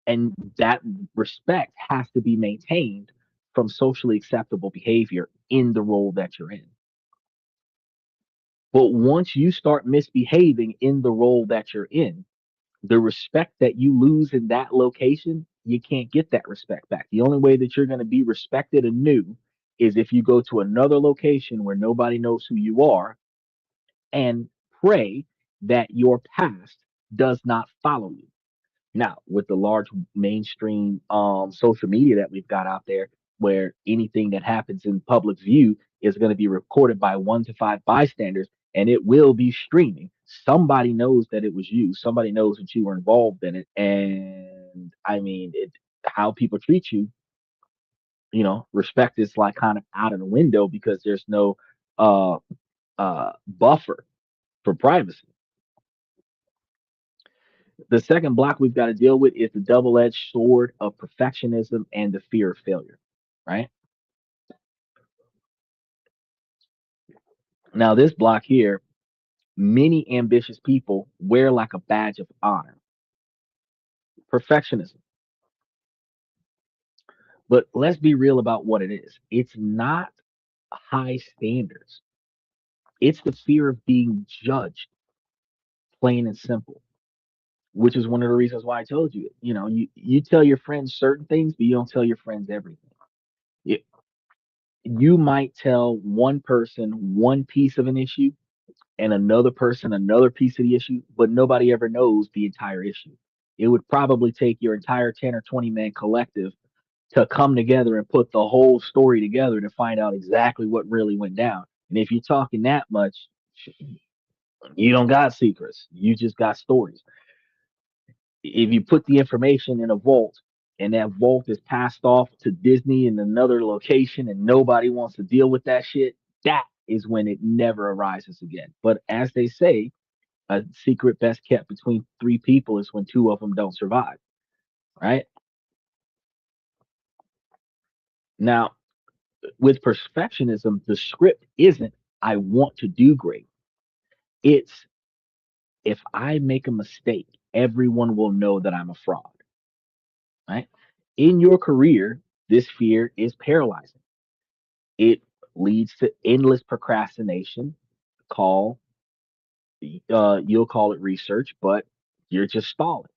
and that respect has to be maintained from socially acceptable behavior in the role that you're in. But once you start misbehaving in the role that you're in, the respect that you lose in that location, you can't get that respect back. The only way that you're going to be respected anew is if you go to another location where nobody knows who you are, and pray that your past does not follow you. Now, with the large mainstream social media that we've got out there, where anything that happens in public view is going to be recorded by 1 to 5 bystanders, and it will be streaming. Somebody knows that it was you. Somebody knows that you were involved in it. And I mean, how people treat you Respect is like kind of out of the window because there's no uh buffer for privacy. The second block we've got to deal with is the double-edged sword of perfectionism and the fear of failure, right? Now, this block here, many ambitious people wear like a badge of honor, perfectionism. But let's be real about what it is. It's not high standards. It's the fear of being judged, plain and simple, which is one of the reasons why I told you, you tell your friends certain things, but you don't tell your friends everything. Y- You might tell one person one piece of an issue and another person another piece of the issue, but nobody ever knows the entire issue. It would probably take your entire 10 or 20 man collective to come together and put the whole story together to find out exactly what really went down. And if you're talking that much, you don't got secrets. You just got stories. If you put the information in a vault and that vault is passed off to Disney in another location and nobody wants to deal with that shit, that is when it never arises again. But as they say, a secret best kept between three people is when two of them don't survive, right? Now, with perfectionism, the script isn't I want to do great. It's if I make a mistake, everyone will know that I'm a fraud, right? In your career, this fear is paralyzing. It leads to endless procrastination. Call You'll call it research, but you're just stalling.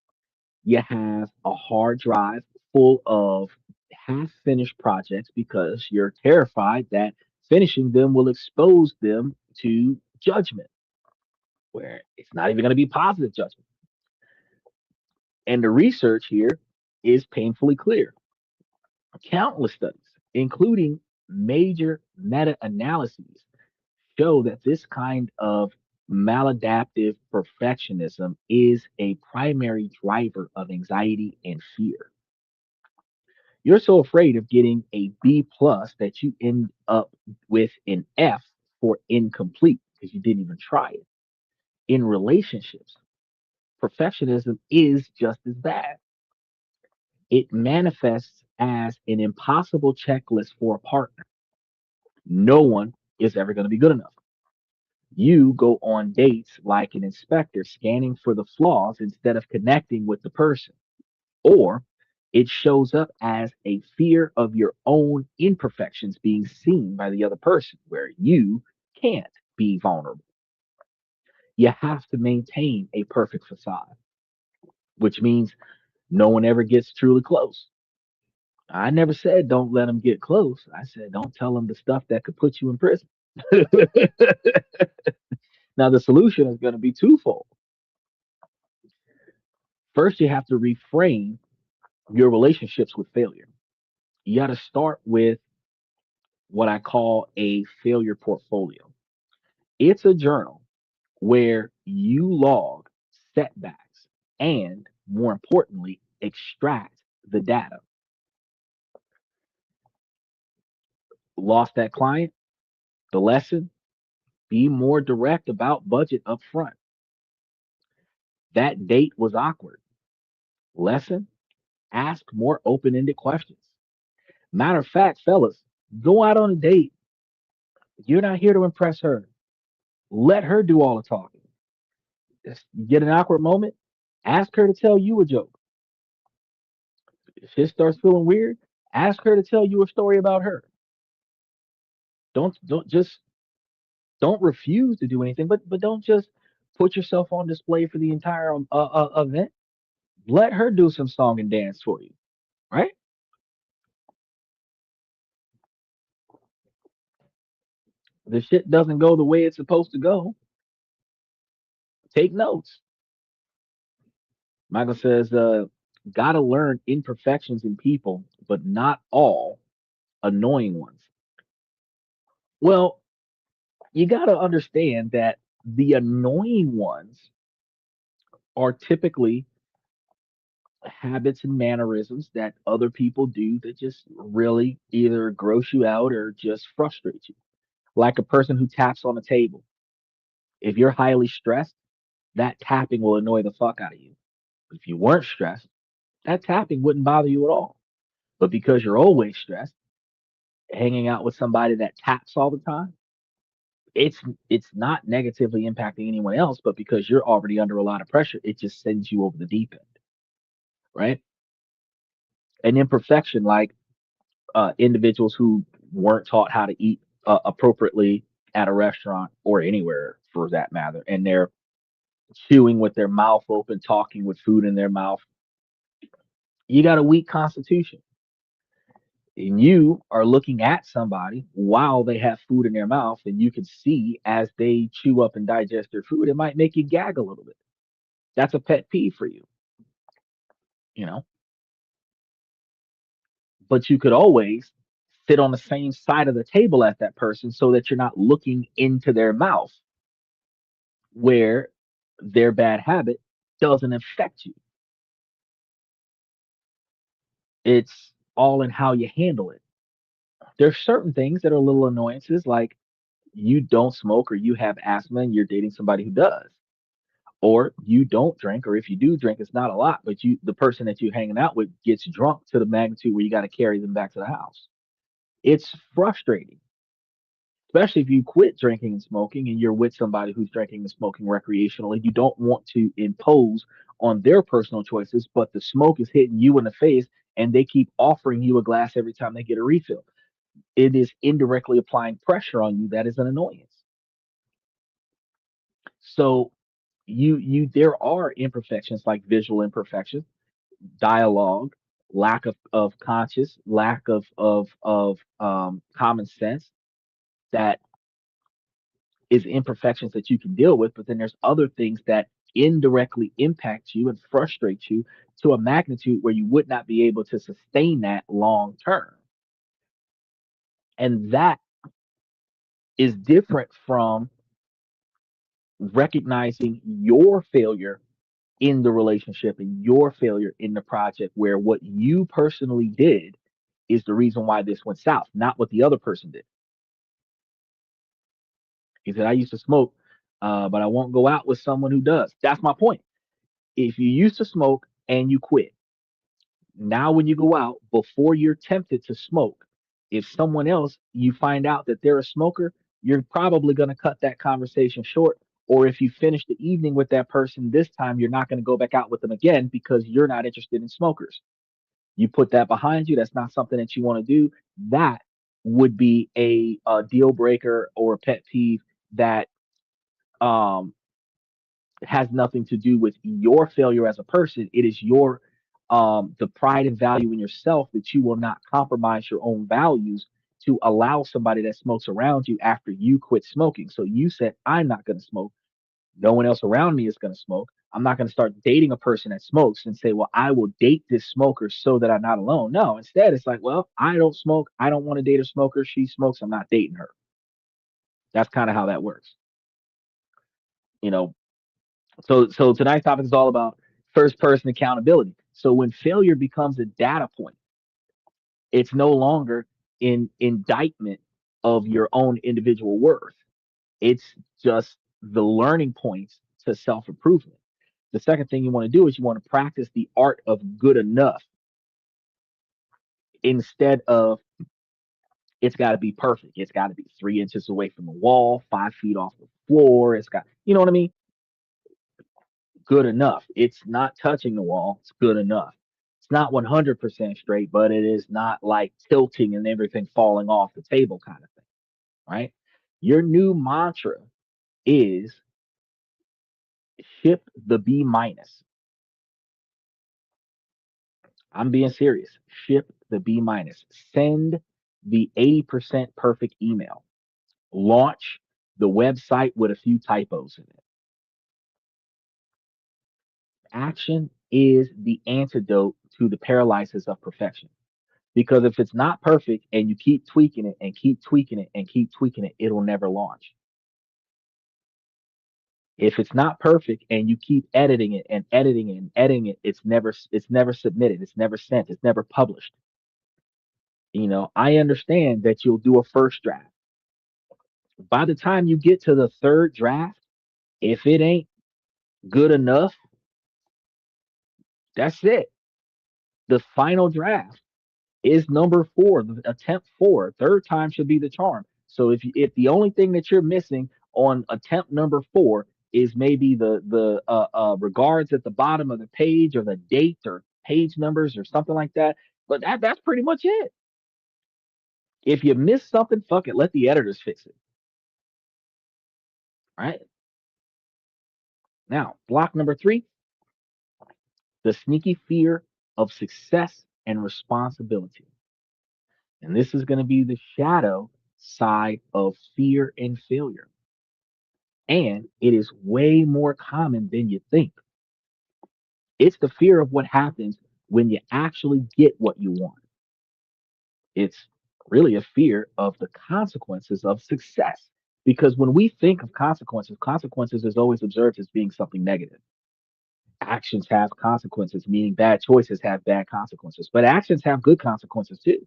You have a hard drive full of half finished projects because you're terrified that finishing them will expose them to judgment, where it's not even going to be positive judgment. And the research here is painfully clear. Countless studies, including major meta analyses, show that this kind of maladaptive perfectionism is a primary driver of anxiety and fear. You're so afraid of getting a B plus that you end up with an F for incomplete because you didn't even try it. In relationships, perfectionism is just as bad. It manifests as an impossible checklist for a partner. No one is ever going to be good enough. You go on dates like an inspector scanning for the flaws instead of connecting with the person. Or it shows up as a fear of your own imperfections being seen by the other person, where you can't be vulnerable. You have to maintain a perfect facade, which means no one ever gets truly close. I never said don't let them get close. I said don't tell them the stuff that could put you in prison. Now, the solution is going to be twofold. First, you have to reframe your relationships with failure. You got to start with what I call a failure portfolio. It's a journal where you log setbacks and, more importantly, extract the data. Lost that client, the lesson, be more direct about budget up front. That date was awkward. Lesson, ask more open ended questions. Matter of fact, fellas, go out on a date. You're not here to impress her. Let her do all the talking. You get an awkward moment, ask her to tell you a joke. If shit starts feeling weird, ask her to tell you a story about her. Don't refuse to do anything, but don't just put yourself on display for the entire event. Let her do some song and dance for you, right? The shit doesn't go the way it's supposed to go. Take notes. Michael says, gotta learn imperfections in people, but not all annoying ones. Well, you gotta understand that the annoying ones are typically habits and mannerisms that other people do that just really either gross you out or just frustrate you. Like a person who taps on a table. If you're highly stressed, that tapping will annoy the fuck out of you. If you weren't stressed, that tapping wouldn't bother you at all. But because you're always stressed, hanging out with somebody that taps all the time, it's it's not negatively impacting anyone else, but because you're already under a lot of pressure, it just sends you over the deep end, right? An imperfection like individuals who weren't taught how to eat appropriately at a restaurant or anywhere for that matter, and they're chewing with their mouth open, talking with food in their mouth. You got a weak constitution, and you are looking at somebody while they have food in their mouth, and you can see as they chew up and digest their food, it might make you gag a little bit. That's a pet peeve for you, you know. But you could always sit on the same side of the table as that person so that you're not looking into their mouth where their bad habit doesn't affect you. It's all in how you handle it. There's certain things that are little annoyances, like you don't smoke or you have asthma and you're dating somebody who does. Or you don't drink, or if you do drink, it's not a lot, but you the person that you're hanging out with gets drunk to the magnitude where you got to carry them back to the house. It's frustrating, especially if you quit drinking and smoking and you're with somebody who's drinking and smoking recreationally. You don't want to impose on their personal choices, but the smoke is hitting you in the face and they keep offering you a glass every time they get a refill. It is indirectly applying pressure on you. That is an annoyance. So you there are imperfections like visual imperfections, dialogue, lack of conscious, lack of common sense that is imperfections that you can deal with, but then there's other things that indirectly impact you and frustrate you to a magnitude where you would not be able to sustain that long term. And that is different from recognizing your failure in the relationship and your failure in the project, where what you personally did is the reason why this went south, not what the other person did. He said, I used to smoke, but I won't go out with someone who does. That's my point. If you used to smoke and you quit, now when you go out, before you're tempted to smoke, if someone else, you find out that they're a smoker, you're probably going to cut that conversation short. Or if you finish the evening with that person this time, you're not going to go back out with them again because you're not interested in smokers. You put that behind you. That's not something that you want to do. That would be a deal breaker or a pet peeve that um, has nothing to do with your failure as a person. It is your the pride and value in yourself that you will not compromise your own values to allow somebody that smokes around you after you quit smoking. So you said, I'm not going to smoke. No one else around me is going to smoke. I'm not going to start dating a person that smokes and say, well, I will date this smoker so that I'm not alone. No, instead, it's like, well, I don't smoke. I don't want to date a smoker. She smokes. I'm not dating her. That's kind of how that works. You know, so tonight's topic is all about first person accountability. So when failure becomes a data point, it's no longer in indictment of your own individual worth. It's just the learning points to self improvement. The second thing you want to do is you want to practice the art of good enough instead of it's got to be perfect. It's got to be 3 inches away from the wall, 5 feet off the floor. It's got, you know what I mean? Good enough. It's not touching the wall. It's good enough. It's not 100% straight, but it is not like tilting and everything falling off the table kind of thing, right? Your new mantra is ship the B minus. I'm being serious. Ship the B minus. Send the 80% perfect email. Launch the website with a few typos in it. Action is the antidote to the paralysis of perfection. Because if it's not perfect and you keep tweaking it and keep tweaking it and keep tweaking it, it'll never launch. If it's not perfect and you keep editing it and editing it and editing it, it's never submitted, it's never sent, it's never published. I understand that you'll do a first draft. By the time you get to the third draft, if it ain't good enough, that's it. The final draft is number four, the attempt four. Third time should be the charm. So if the only thing that you're missing on attempt number four is maybe the regards at the bottom of the page or the date or page numbers or something like that, but that's pretty much it. If you miss something, fuck it, let the editors fix it. Right now, block number three: the sneaky fear of success and responsibility. And this is going to be the shadow side of fear and failure. And it is way more common than you think. It's the fear of what happens when you actually get what you want. It's really a fear of the consequences of success. Because when we think of consequences, consequences is always observed as being something negative. Actions have consequences, meaning bad choices have bad consequences, but actions have good consequences too.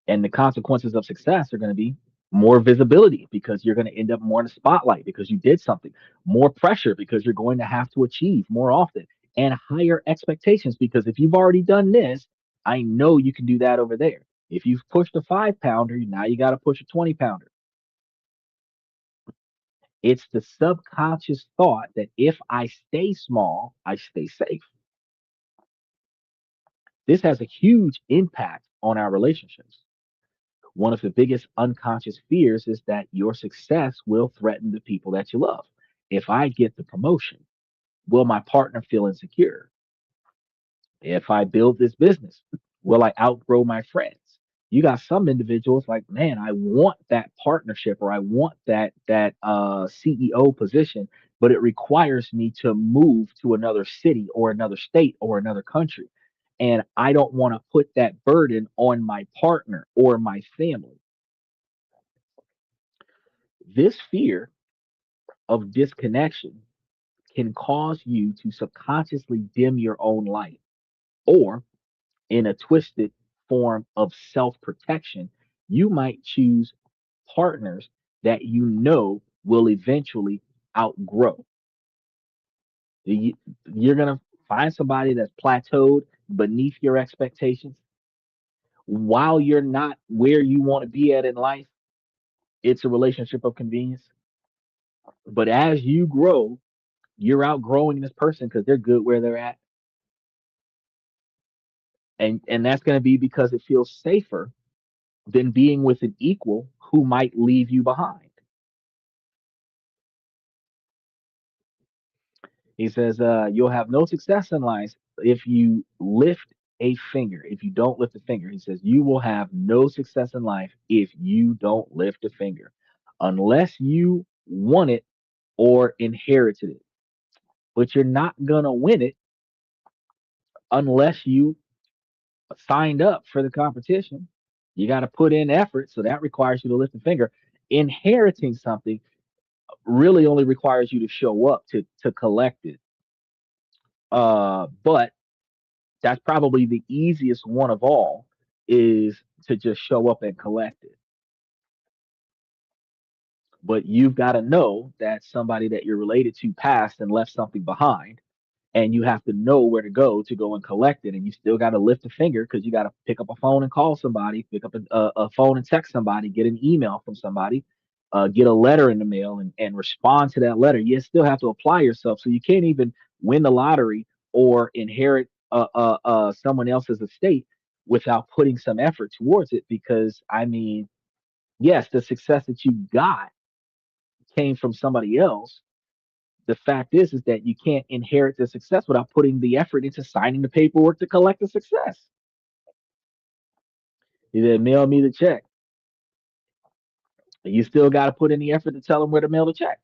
And the consequences of success are going to be more visibility because you're going to end up more in the spotlight because you did something, more pressure because you're going to have to achieve more often, and higher expectations because if you've already done this, I know you can do that over there. If you've pushed a 5 pounder, now you got to push a 20 pounder. It's the subconscious thought that if I stay small, I stay safe. This has a huge impact on our relationships. One of the biggest unconscious fears is that your success will threaten the people that you love. If I get the promotion, will my partner feel insecure? If I build this business, will I outgrow my friends? You got some individuals like, man, I want that partnership or I want that CEO position, but it requires me to move to another city or another state or another country. And I don't want to put that burden on my partner or my family. This fear of disconnection can cause you to subconsciously dim your own light, or in a twisted form of self protection, you might choose partners that you know will eventually outgrow. You- You're going to find somebody that's plateaued beneath your expectations while you're not where you want to be at in life. It's a relationship of convenience. But as you grow, you're outgrowing this person because they're good where they're at. And that's going to be because it feels safer than being with an equal who might leave you behind. He says, you'll have no success in life if you lift a finger. If you don't lift a finger, he says, you will have no success in life if you don't lift a finger, unless you won it or inherited it. But you're not going to win it unless you signed up for the competition. You got to put in effort. So that requires you to lift a finger. Inheriting something really only requires you to show up to collect it. But that's probably the easiest one of all is to just show up and collect it. But you've got to know that somebody that you're related to passed and left something behind, and you have to know where to go and collect it. And you still got to lift a finger because you got to pick up a phone and call somebody, pick up a phone and text somebody, get an email from somebody, get a letter in the mail and respond to that letter. You still have to apply yourself. So you can't even win the lottery or inherit someone else's estate without putting some effort towards it. Because, I mean, yes, the success that you got came from somebody else. The fact is that you can't inherit the success without putting the effort into signing the paperwork to collect the success. You then mail me the check. You still got to put in the effort to tell them where to mail the check.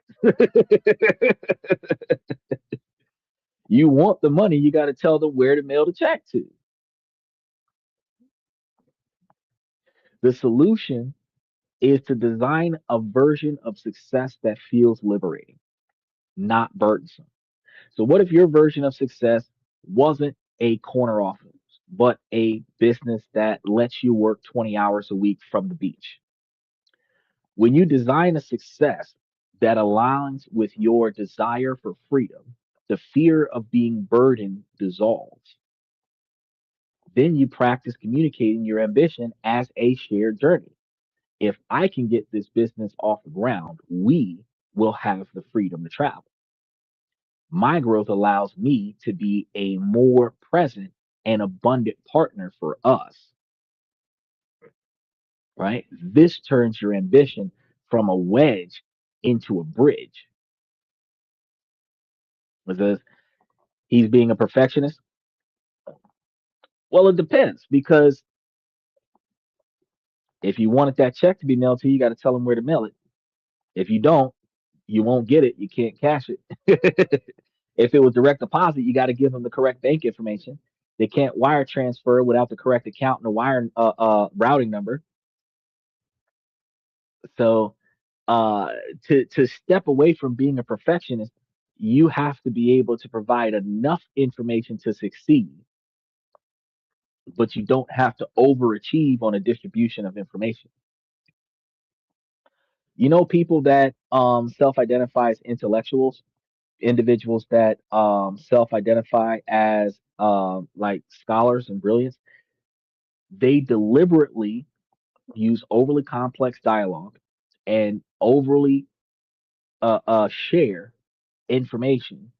You want the money, you got to tell them where to mail the check to. The solution is to design a version of success that feels liberating, not burdensome. So, what if your version of success wasn't a corner office, but a business that lets you work 20 hours a week from the beach? When you design a success that aligns with your desire for freedom, the fear of being burdened dissolves. Then you practice communicating your ambition as a shared journey. If I can get this business off the ground, we will have the freedom to travel. My growth allows me to be a more present and abundant partner for us, right? This turns your ambition from a wedge into a bridge. Because he's being a perfectionist. Well, it depends because if you wanted that check to be mailed to you, you got to tell him where to mail it. If you don't, you won't get it. You can't cash it. If it was direct deposit, you got to give them the correct bank information. They can't wire transfer without the correct account and the wire routing number. So uh, to step away from being a perfectionist, you have to be able to provide enough information to succeed, but you don't have to overachieve on a distribution of information. You know, people that self-identify as intellectuals, individuals that self-identify as like scholars and brilliance, they deliberately use overly complex dialogue and overly share information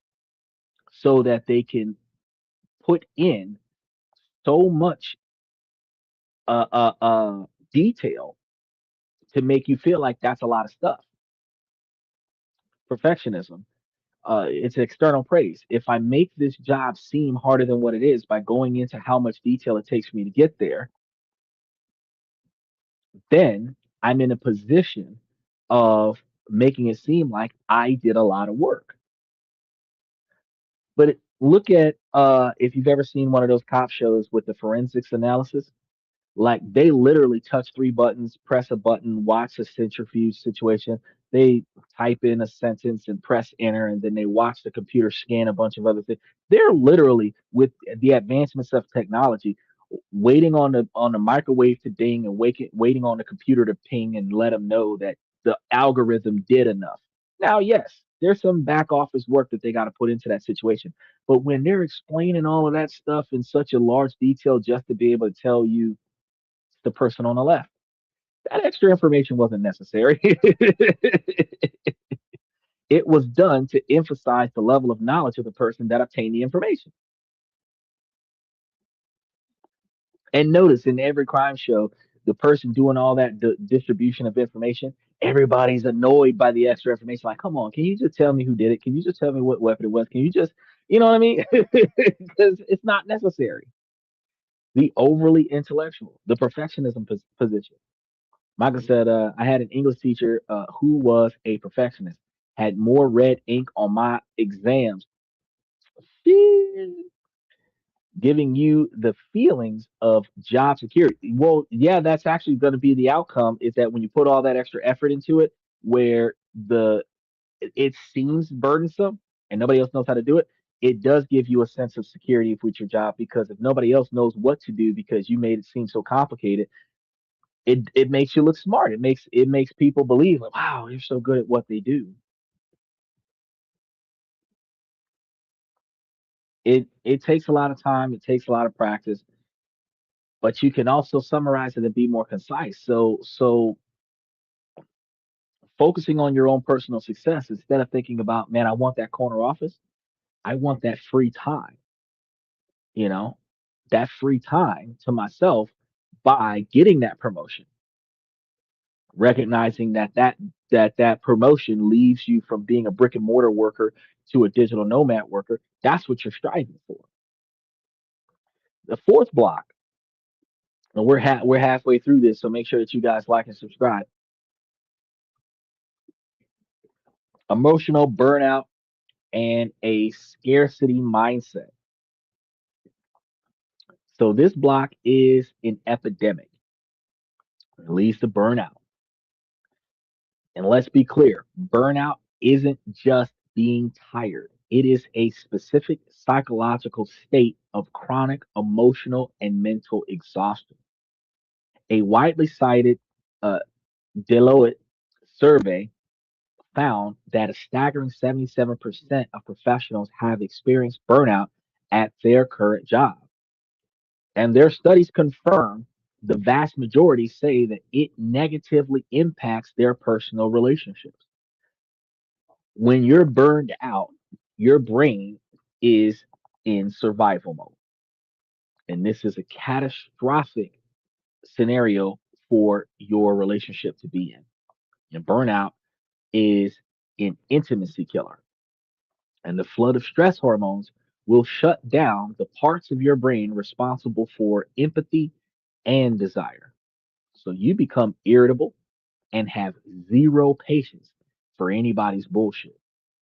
so that they can put in so much uh, uh, uh, detail to make you feel like that's a lot of stuff. Perfectionism. It's external praise. If I make this job seem harder than what it is by going into how much detail it takes for me to get there, then I'm in a position of making it seem like I did a lot of work. But look at if you've ever seen one of those cop shows with the forensics analysis, like they literally touch three buttons, press a button, watch a centrifuge situation. They type in a sentence and press enter, and then they watch the computer scan a bunch of other things. They're literally with the advancements of technology, waiting on the microwave to ding and waiting on the computer to ping and let them know that the algorithm did enough. Now, yes, there's some back office work that they got to put into that situation, but when they're explaining all of that stuff in such a large detail just to be able to tell you the person on the left. That extra information wasn't necessary. It was done to emphasize the level of knowledge of the person that obtained the information. And notice in every crime show, the person doing all that distribution of information, everybody's annoyed by the extra information. Like, come on, can you just tell me who did it? Can you just tell me what weapon it was? Can you just, you know what I mean? Because it's not necessary. The overly intellectual, the perfectionism position. Michael said, I had an English teacher who was a perfectionist, had more red ink on my exams, giving you the feelings of job security. Well, yeah, that's actually going to be the outcome is that when you put all that extra effort into it, where it seems burdensome and nobody else knows how to do it, it does give you a sense of security with your job because if nobody else knows what to do because you made it seem so complicated, it makes you look smart. It makes people believe, like, wow, you're so good at what they do. It takes a lot of time, it takes a lot of practice, but you can also summarize it and be more concise. So focusing on your own personal success instead of thinking about, man, I want that corner office, I want that free time, you know, that free time to myself by getting that promotion, recognizing that promotion leaves you from being a brick and mortar worker to a digital nomad worker. That's what you're striving for. The fourth block, and we're halfway through this, so make sure that you guys like and subscribe. Emotional burnout and a scarcity mindset. So this block is an epidemic. It leads to burnout. And let's be clear, burnout isn't just being tired. It is a specific psychological state of chronic emotional and mental exhaustion. A widely cited uh, Deloitte survey found that a staggering 77% of professionals have experienced burnout at their current job. And their studies confirm the vast majority say that it negatively impacts their personal relationships. When you're burned out, your brain is in survival mode. And this is a catastrophic scenario for your relationship to be in. And burnout is an intimacy killer. And the flood of stress hormones will shut down the parts of your brain responsible for empathy and desire. So you become irritable and have zero patience for anybody's bullshit.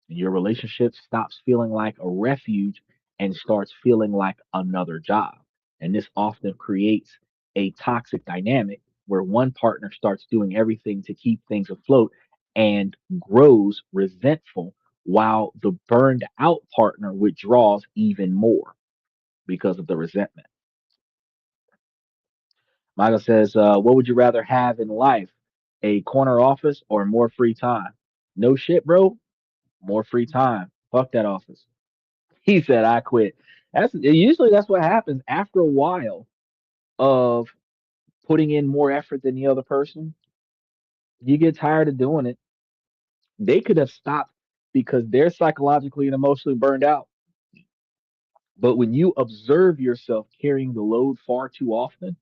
And your relationship stops feeling like a refuge and starts feeling like another job. And this often creates a toxic dynamic where one partner starts doing everything to keep things afloat and grows resentful while the burned out partner withdraws even more because of the resentment. Michael says, what would you rather have in life? A corner office or more free time? No shit, bro. More free time. Fuck that office. He said, I quit. That's what happens after a while of putting in more effort than the other person. You get tired of doing it. They could have stopped because they're psychologically and emotionally burned out. But when you observe yourself carrying the load far too often,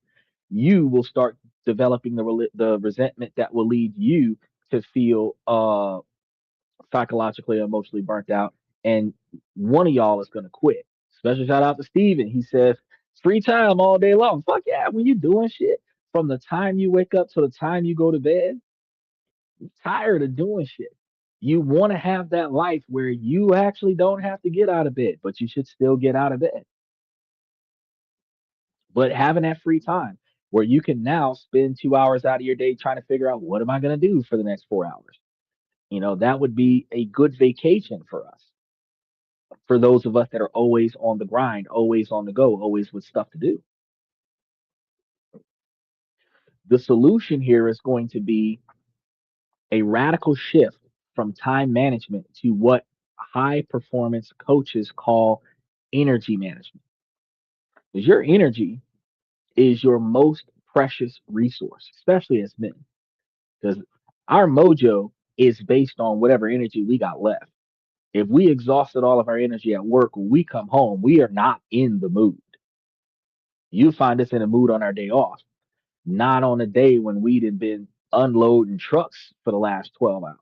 you will start developing the resentment that will lead you to feel psychologically and emotionally burnt out. And one of y'all is going to quit. Special shout out to Steven. He says, free time all day long. Fuck yeah, when you doing shit from the time you wake up to the time you go to bed, you're tired of doing shit. You want to have that life where you actually don't have to get out of bed, but you should still get out of bed. But having that free time where you can now spend 2 hours out of your day trying to figure out what am I going to do for the next 4 hours? That would be a good vacation for us, for those of us that are always on the grind, always on the go, always with stuff to do. The solution here is going to be a radical shift from time management to what high performance coaches call energy management. Because your energy is your most precious resource, especially as men, because our mojo is based on whatever energy we got left. If we exhausted all of our energy at work, when we come home, we are not in the mood. You find us in a mood on our day off, not on a day when we'd have been unloading trucks for the last 12 hours.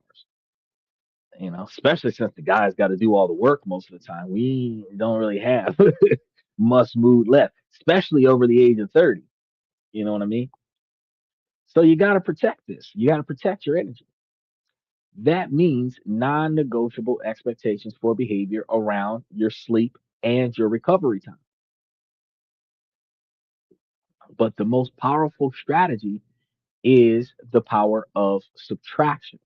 Especially since the guys got to do all the work most of the time. We don't really have much mood left, especially over the age of 30. You know what I mean? So you got to protect this. You got to protect your energy. That means non negotiable expectations for behavior around your sleep and your recovery time. But the most powerful strategy is the power of subtraction.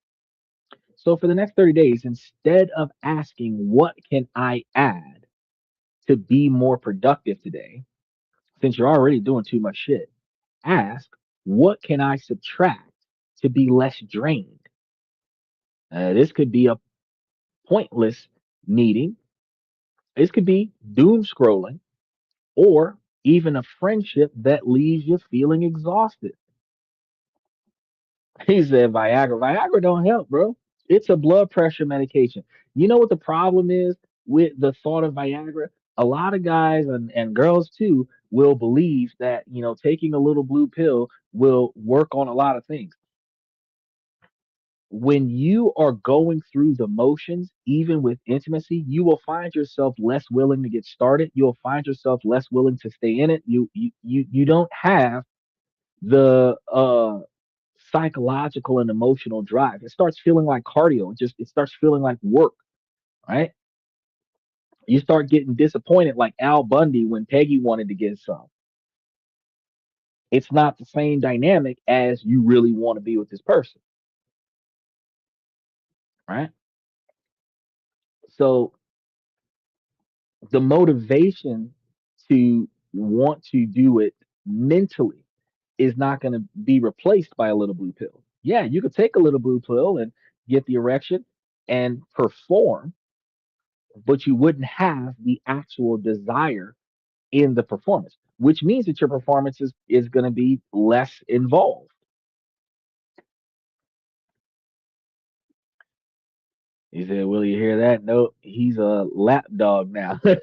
So for the next 30 days, instead of asking, what can I add to be more productive today, since you're already doing too much shit, ask, what can I subtract to be less drained? This could be a pointless meeting. This could be doom scrolling or even a friendship that leaves you feeling exhausted. He said Viagra. Viagra don't help, bro. It's a blood pressure medication. You know what the problem is with the thought of Viagra? A lot of guys and girls too will believe that, taking a little blue pill will work on a lot of things. When you are going through the motions, even with intimacy, you will find yourself less willing to get started. You'll find yourself less willing to stay in it. You don't have the psychological and emotional drive. It starts feeling like cardio. It starts feeling like work, right? You start getting disappointed like Al Bundy when Peggy wanted to get some. It's not the same dynamic as you really want to be with this person. right? So the motivation to want to do it mentally is not going to be replaced by a little blue pill. Yeah, you could take a little blue pill and get the erection and perform, but you wouldn't have the actual desire in the performance, which means that your performance is going to be less involved. He said, "Will you hear that? No, he's a lap dog now." That's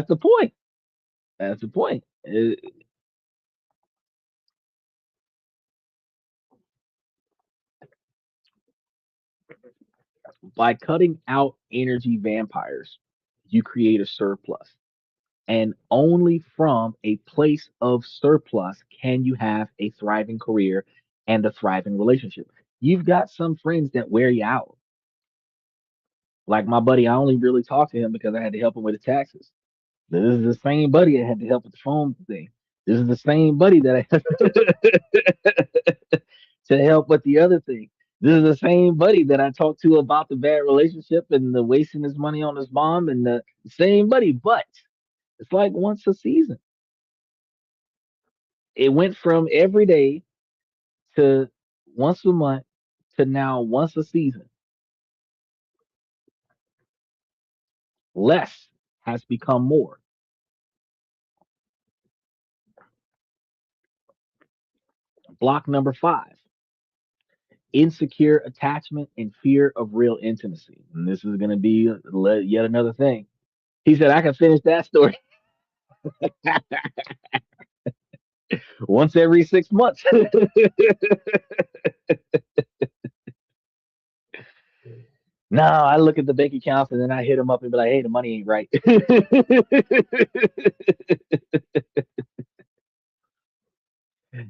the point. That's the point. By cutting out energy vampires, you create a surplus. And only from a place of surplus can you have a thriving career and a thriving relationship. You've got some friends that wear you out. Like my buddy, I only really talked to him because I had to help him with his taxes. This is the same buddy I had to help with the phone thing. This is the same buddy that I had to help with the other thing. This is the same buddy that I talked to about the bad relationship and the wasting his money on his mom and the same buddy, but it's like once a season. It went from every day to once a month to now once a season. Less has become more. Block number 5: insecure attachment and fear of real intimacy. And this is going to be yet another thing. He said, I can finish that story once every 6 months. No, I look at the bank accounts and then I hit him up and be like, hey, the money ain't right.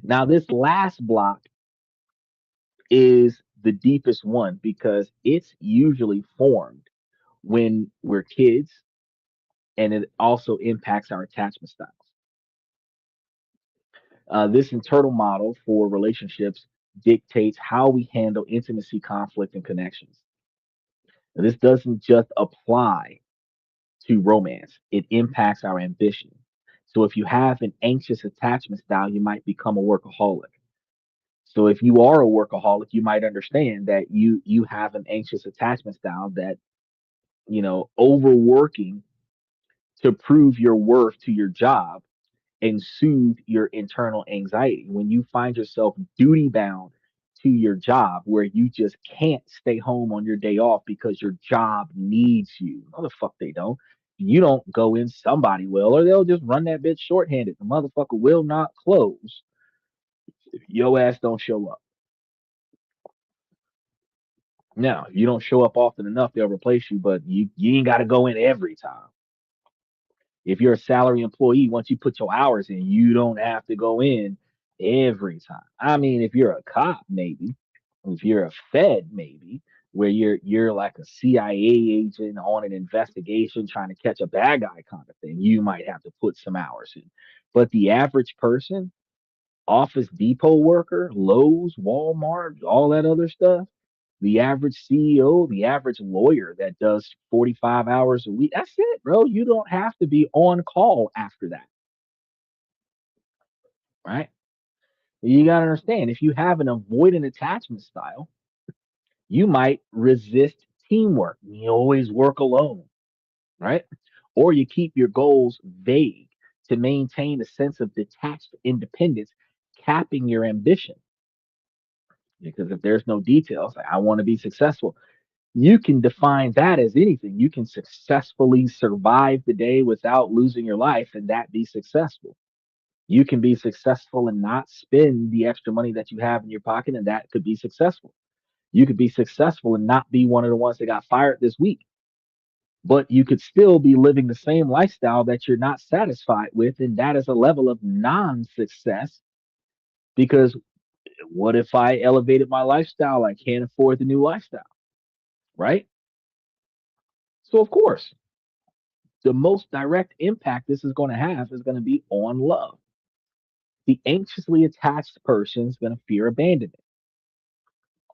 Now, this last block is the deepest one because it's usually formed when we're kids and it also impacts our attachment styles. This internal model for relationships dictates how we handle intimacy, conflict, and connections. Now, this doesn't just apply to romance, it impacts our ambition. So, if you have an anxious attachment style, you might become a workaholic. So, if you are a workaholic, you might understand that you have an anxious attachment style that overworking to prove your worth to your job and soothe your internal anxiety. When you find yourself duty bound to your job where you just can't stay home on your day off because your job needs you. No, the fuck they don't. You don't go in, somebody will, or they'll just run that bitch shorthanded. The motherfucker will not close if your ass don't show up. Now, if you don't show up often enough, they'll replace you, but you ain't got to go in every time. If you're a salary employee, once you put your hours in, you don't have to go in every time. I mean, if you're a cop, maybe. If you're a Fed, maybe, where you're like a CIA agent on an investigation trying to catch a bad guy kind of thing, you might have to put some hours in. But the average person, Office Depot worker, Lowe's, Walmart, all that other stuff, the average CEO, the average lawyer that does 45 hours a week. That's it, bro. You don't have to be on call after that, right? You got to understand if you have an avoidant attachment style, you might resist teamwork. You always work alone, right? Or you keep your goals vague to maintain a sense of detached independence, capping your ambition. Because if there's no details, like I want to be successful, you can define that as anything. You can successfully survive the day without losing your life, and that be successful. You can be successful and not spend the extra money that you have in your pocket, and that could be successful. You could be successful and not be one of the ones that got fired this week, but you could still be living the same lifestyle that you're not satisfied with, and that is a level of non success because what if I elevated my lifestyle? I can't afford the new lifestyle, right? So, of course, the most direct impact this is going to have is going to be on love. The anxiously attached person is going to fear abandonment.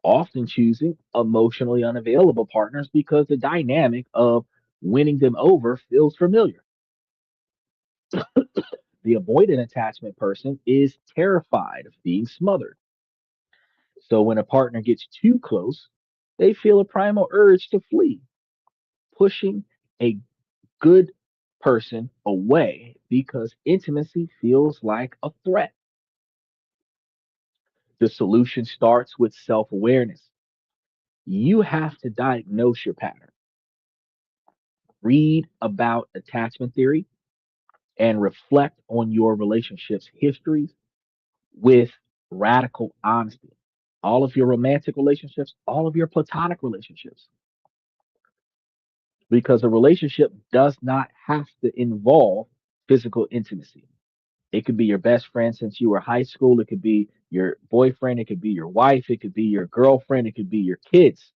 often choosing emotionally unavailable partners because the dynamic of winning them over feels familiar. The avoidant attachment person is terrified of being smothered. So when a partner gets too close, they feel a primal urge to flee, pushing a good person away because intimacy feels like a threat. The solution starts with self awareness. You have to diagnose your pattern, read about attachment theory, and reflect on your relationship's histories with radical honesty. All of your romantic relationships, all of your platonic relationships, because a relationship does not have to involve physical intimacy. It could be your best friend since you were high school. It could be your boyfriend. It could be your wife. It could be your girlfriend. It could be your kids.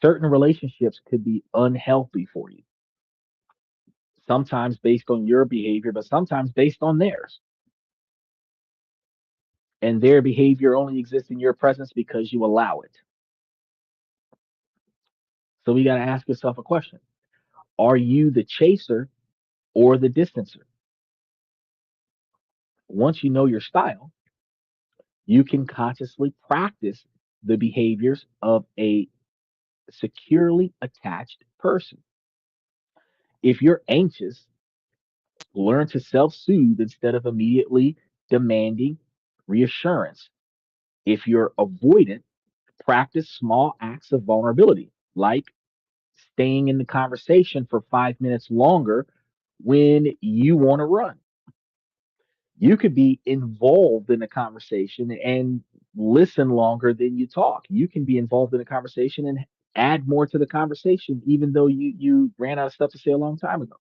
Certain relationships could be unhealthy for you, sometimes based on your behavior, but sometimes based on theirs. And their behavior only exists in your presence because you allow it. So we got to ask yourself a question. Are you the chaser or the distancer? Once you know your style, you can consciously practice the behaviors of a securely attached person. If you're anxious, learn to self soothe instead of immediately demanding reassurance. If you're avoidant, practice small acts of vulnerability, like staying in the conversation for 5 minutes longer when you want to run. You could be involved in a conversation and listen longer than you talk. You can be involved in a conversation and add more to the conversation, even though you ran out of stuff to say a long time ago.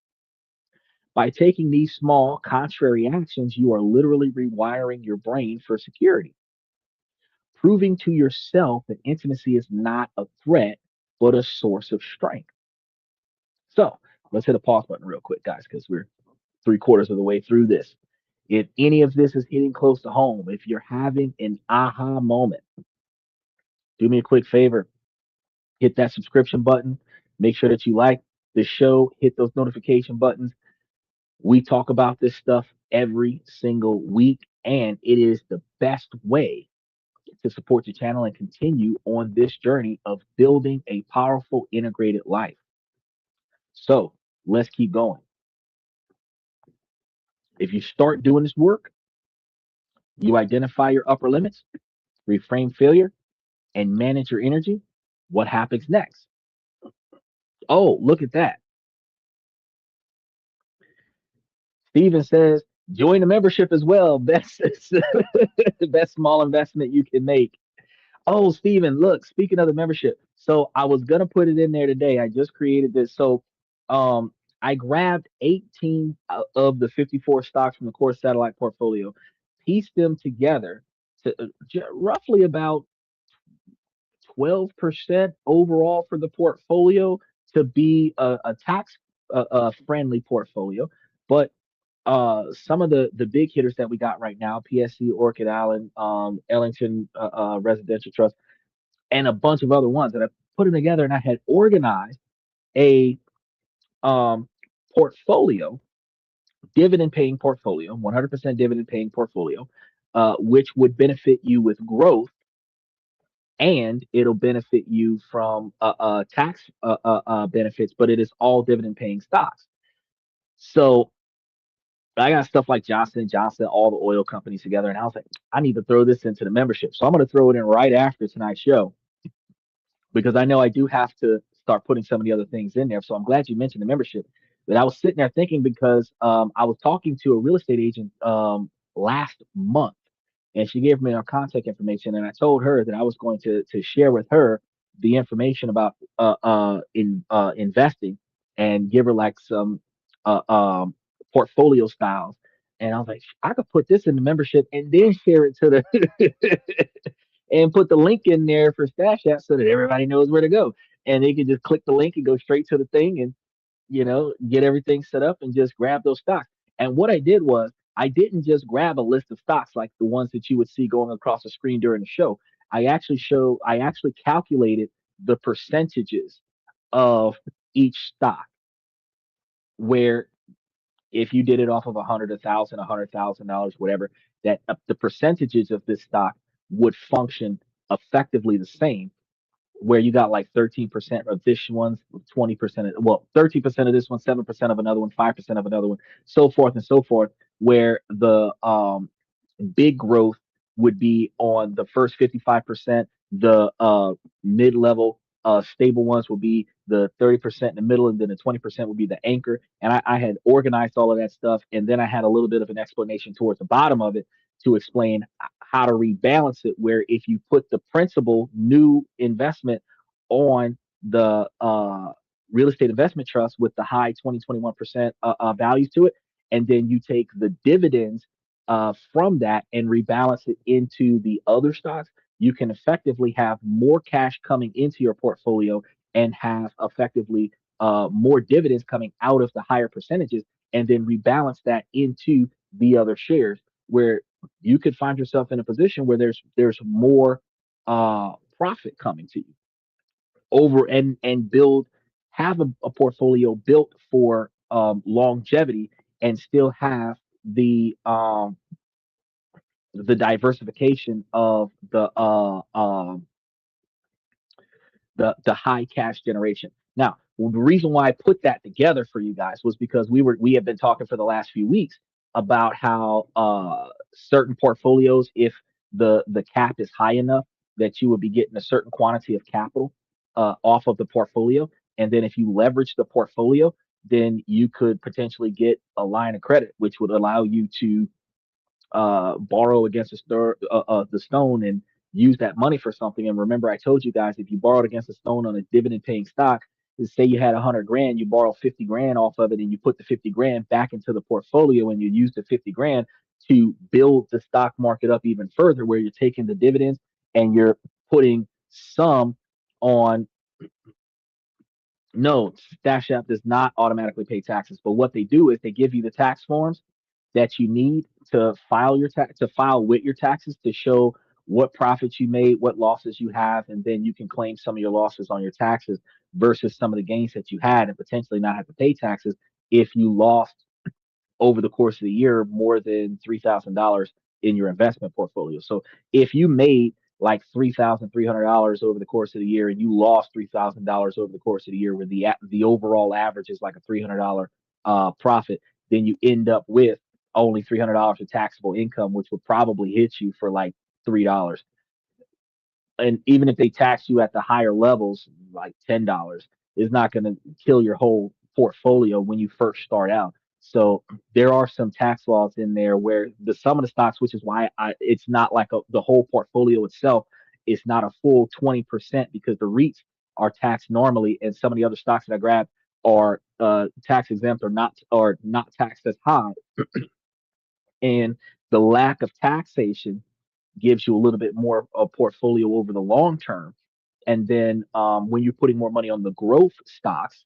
By taking these small contrary actions, you are literally rewiring your brain for security, proving to yourself that intimacy is not a threat, but a source of strength. So let's hit a pause button real quick, guys, because we're three-quarters of the way through this. If any of this is hitting close to home, if you're having an aha moment, do me a quick favor, hit that subscription button. Make sure that you like the show, hit those notification buttons. We talk about this stuff every single week, and it is the best way to support the channel and continue on this journey of building a powerful integrated life. So let's keep going. If you start doing this work, you identify your upper limits, reframe failure, and manage your energy. What happens next? Oh, look at that. Steven says, join the membership as well. Best, best small investment you can make. Oh, Steven, look, speaking of the membership, so I was gonna put it in there today. I just created this. So I grabbed 18 of the 54 stocks from the core satellite portfolio, pieced them together to roughly about 12% overall for the portfolio to be a tax friendly portfolio. But some of the big hitters that we got right now, PSC, Orchid Island, Ellington Residential Trust, and a bunch of other ones that I put them together, and I had organized a um, portfolio, dividend paying portfolio, 100% dividend paying portfolio, which would benefit you with growth, and it'll benefit you from tax benefits, but it is all dividend paying stocks. So I got stuff like Johnson and Johnson, all the oil companies together, and I was like, I need to throw this into the membership. So I'm going to throw it in right after tonight's show because I know I do have to start putting some of the other things in there. So I'm glad you mentioned the membership. But I was sitting there thinking because I was talking to a real estate agent last month, and she gave me our contact information, and I told her that I was going to share with her the information about investing and give her like some uh, um, portfolio styles. And I was like, I could put this in the membership and then share it to the and put the link in there for Stash App so that everybody knows where to go. And they can just click the link and go straight to the thing and, get everything set up and just grab those stocks. And what I did was I didn't just grab a list of stocks like the ones that you would see going across the screen during the show. I actually calculated the percentages of each stock where if you did it off of $100,000, whatever, that the percentages of this stock would function effectively the same. Where you got like 13% of this one, 20% of, well, 13% of this one, 7% of another one, 5% of another one, so forth and so forth. Where the big growth would be on the first 55%. The mid-level stable ones will be the 30% in the middle, and then the 20% would be the anchor. And I had organized all of that stuff, and then I had a little bit of an explanation towards the bottom of it to explain how to rebalance it. Where if you put the principal new investment on the real estate investment trust with the high 20-21% values to it, and then you take the dividends from that and rebalance it into the other stocks, you can effectively have more cash coming into your portfolio and have effectively more dividends coming out of the higher percentages, and then rebalance that into the other shares, where you could find yourself in a position where there's more profit coming to you over and build have a portfolio built for longevity and still have the diversification of the high cash generation. Now, the reason why I put that together for you guys was because we have been talking for the last few weeks about how certain portfolios, if the cap is high enough, that you would be getting a certain quantity of capital off of the portfolio, and then if you leverage the portfolio, then you could potentially get a line of credit, which would allow you to borrow against the stone and use that money for something. And remember, I told you guys, if you borrowed against a stone on a dividend paying stock, say you had 100 grand, you borrow 50 grand off of it, and you put the 50 grand back into the portfolio, and you use the 50 grand to build the stock market up even further, where you're taking the dividends and you're putting some on. No, Stash App does not automatically pay taxes, but what they do is they give you the tax forms that you need to file with your taxes to show what profits you made, what losses you have, and then you can claim some of your losses on your taxes versus some of the gains that you had and potentially not have to pay taxes if you lost over the course of the year more than $3,000 in your investment portfolio. So if you made like $3,300 over the course of the year and you lost $3,000 over the course of the year, where the overall average is like a $300 profit, then you end up with only $300 of taxable income, which would probably hit you for like $3. And even if they tax you at the higher levels, like $10, is not going to kill your whole portfolio when you first start out. So there are some tax laws in there where some of the stocks, which is why it's not like the whole portfolio itself is not a full 20%, because the REITs are taxed normally, and some of the other stocks that I grabbed are tax exempt or not taxed as high. And the lack of taxation gives you a little bit more of portfolio over the long term. And then when you're putting more money on the growth stocks,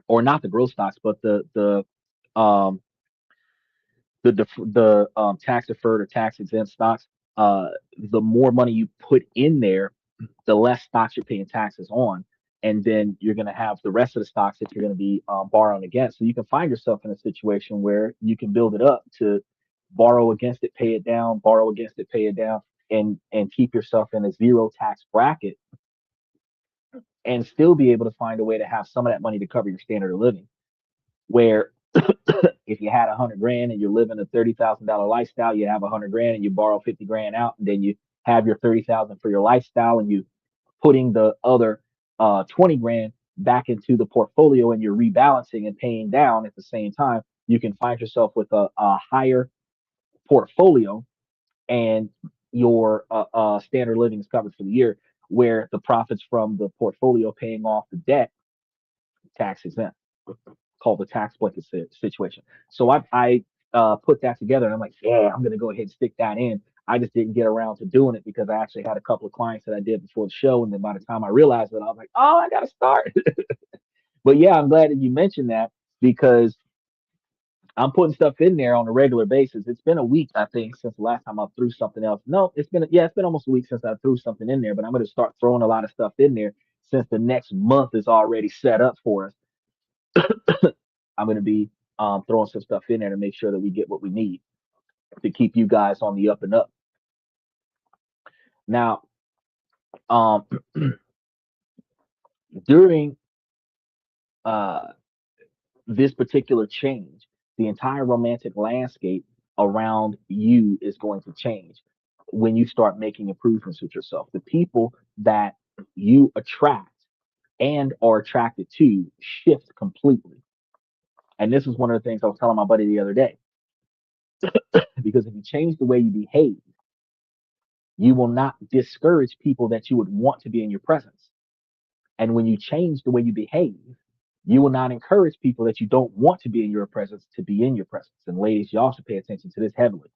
or not the growth stocks, but um, the tax deferred or tax exempt stocks, the more money you put in there, the less stocks you're paying taxes on. And then you're going to have the rest of the stocks that you're going to be borrowing against. So you can find yourself in a situation where you can build it up to borrow against it, pay it down, borrow against it, pay it down, and keep yourself in a zero tax bracket, and still be able to find a way to have some of that money to cover your standard of living. Where if you had 100 grand and you're living a $30,000 lifestyle, you have 100 grand and you borrow 50 grand out, and then you have your 30,000 for your lifestyle, and you putting the other 20 grand back into the portfolio, and you're rebalancing and paying down at the same time. You can find yourself with a higher portfolio, and your standard living is covered for the year, where the profits from the portfolio paying off the debt tax exempt, called the tax blanket situation. So I put that together, and I'm like, yeah, I'm gonna go ahead and stick that in. I just didn't get around to doing it because I actually had a couple of clients that I did before the show, and then by the time I realized it, I was like, oh, I gotta start. But yeah, I'm glad that you mentioned that, because I'm putting stuff in there on a regular basis. It's been a week, I think, since the last time I threw something else. No, it's been almost a week since I threw something in there, but I'm going to start throwing a lot of stuff in there since the next month is already set up for us. I'm going to be throwing some stuff in there to make sure that we get what we need to keep you guys on the up and up. Now, um, during uh, this particular change, the entire romantic landscape around you is going to change when you start making improvements with yourself. The people that you attract and are attracted to shift completely. And this is one of the things I was telling my buddy the other day. Because if you change the way you behave, you will not discourage people that you would want to be in your presence. And when you change the way you behave, you will not encourage people that you don't want to be in your presence to be in your presence. And ladies, you also pay attention to this heavily.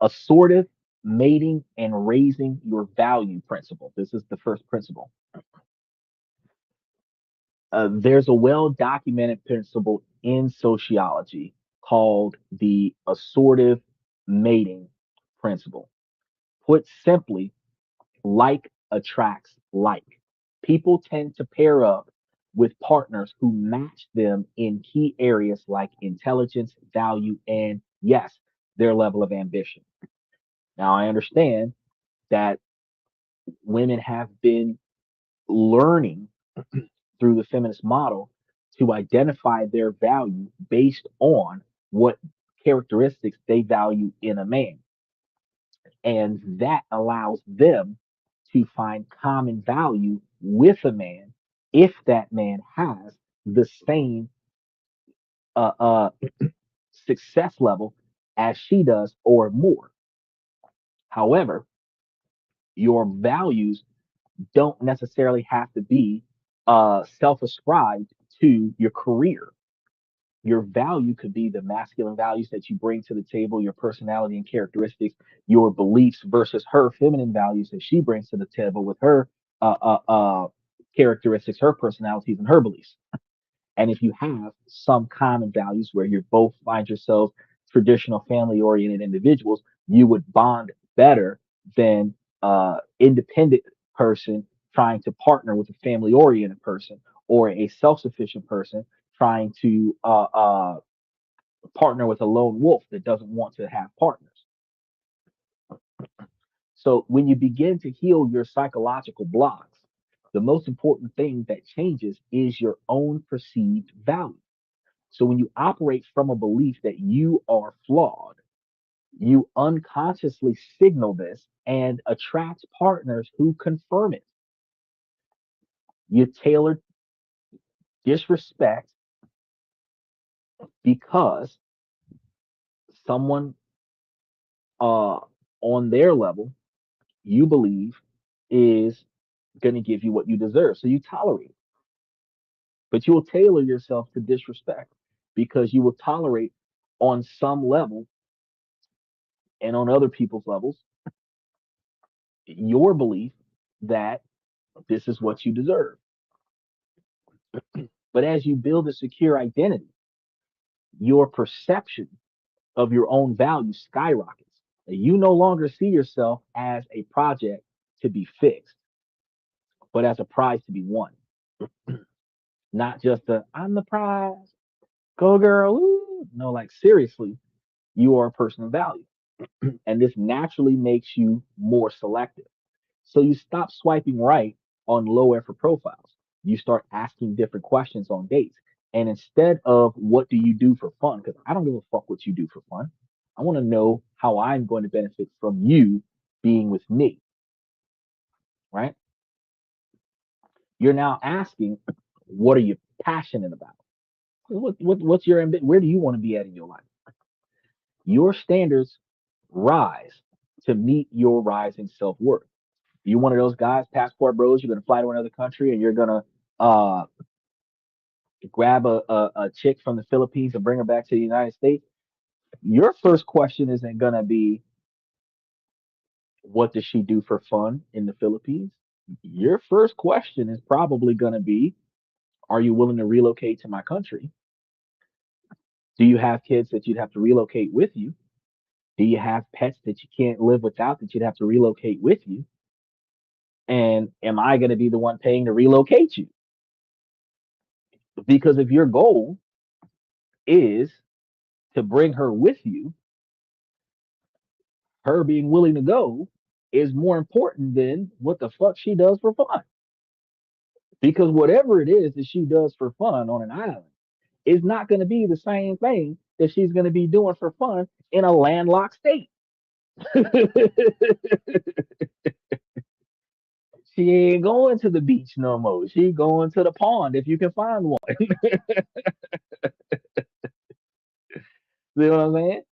Assortive mating and raising your value principle. This is the first principle. There's a well documented principle in sociology called the assortive mating principle. Put simply, like attracts like. People tend to pair up with partners who match them in key areas like intelligence, value, and yes, their level of ambition. Now, I understand that women have been learning through the feminist model to identify their value based on what characteristics they value in a man. And that allows them to find common value with a man if that man has the same uh, uh, success level as she does or more. However, your values don't necessarily have to be self ascribed to your career. Your value could be the masculine values that you bring to the table, your personality and characteristics, your beliefs versus her feminine values that she brings to the table with her uh, uh, uh, characteristics, her personalities, and her beliefs. And if you have some common values where you both find yourselves traditional family oriented individuals, you would bond better than independent person trying to partner with a family oriented person or a self sufficient person trying to partner with a lone wolf that doesn't want to have partners. So when you begin to heal your psychological blocks, the most important thing that changes is your own perceived value. So when you operate from a belief that you are flawed, you unconsciously signal this and attract partners who confirm it. You tailor disrespect because someone uh, on their level you believe is going to give you what you deserve. So you tolerate it, but you will tailor yourself to disrespect because you will tolerate on some level and on other people's levels your belief that this is what you deserve. But as you build a secure identity, your perception of your own value skyrockets. You no longer see yourself as a project to be fixed, but as a prize to be won. Not just a I'm the prize, go girl. Ooh. No, like seriously, you are a person of value. And this naturally makes you more selective. So you stop swiping right on low effort profiles. You start asking different questions on dates. And instead of what do you do for fun, because I don't give a fuck what you do for fun. I want to know how I'm going to benefit from you being with me, right? You're now asking, what are you passionate about? What's your ambition? Where do you want to be at in your life? Your standards rise to meet your rising self worth. You one of those guys, passport bros, you're gonna fly to another country and you're gonna uh grab a chick from the Philippines and bring her back to the United States. Your first question isn't gonna be what does she do for fun in the Philippines? Your first question is probably gonna be Are you willing to relocate to my country? Do you have kids that you'd have to relocate with you? Do you have pets that you can't live without that you'd have to relocate with you? And am I going to be the one paying to relocate you? Because if your goal is to bring her with you, her being willing to go is more important than what the fuck she does for fun. Because whatever it is that she does for fun on an island is not going to be the same thing that she's going to be doing for fun in a landlocked state. She ain't going to the beach no more. She going to the pond if you can find one. See what I'm saying?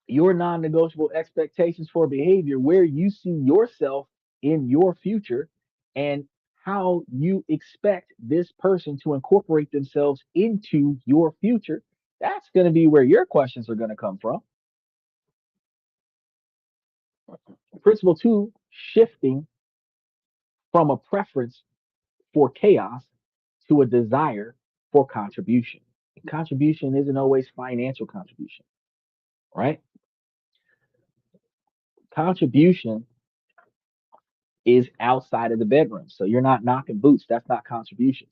Your non-negotiable expectations for behavior, where you see yourself in your future, and how you expect this person to incorporate themselves into your future. That's going to be where your questions are going to come from. Principle two, shifting from a preference for chaos to a desire for contribution. Contribution isn't always financial contribution, right? Contribution is outside of the bedroom. So you're not knocking boots. That's not contributions.